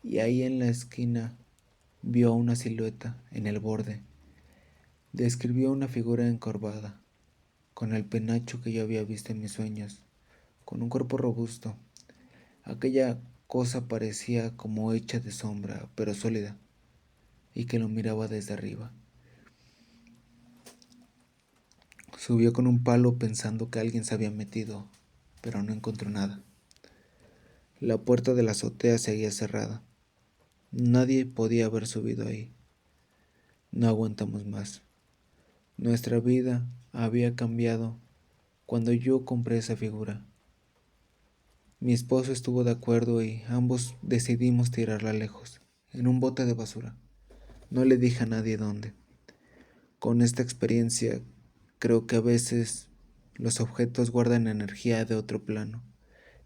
y ahí en la esquina vio una silueta en el borde. Describió una figura encorvada, con el penacho que yo había visto en mis sueños, con un cuerpo robusto. Aquella cosa parecía como hecha de sombra, pero sólida, y que lo miraba desde arriba. Subió con un palo pensando que alguien se había metido, pero no encontró nada. La puerta de la azotea seguía cerrada. Nadie podía haber subido ahí. No aguantamos más. Nuestra vida había cambiado cuando yo compré esa figura. Mi esposo estuvo de acuerdo y ambos decidimos tirarla lejos, en un bote de basura. No le dije a nadie dónde. Con esta experiencia, creo que a veces los objetos guardan energía de otro plano,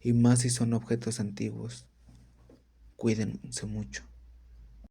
y más si son objetos antiguos. Cuídense mucho.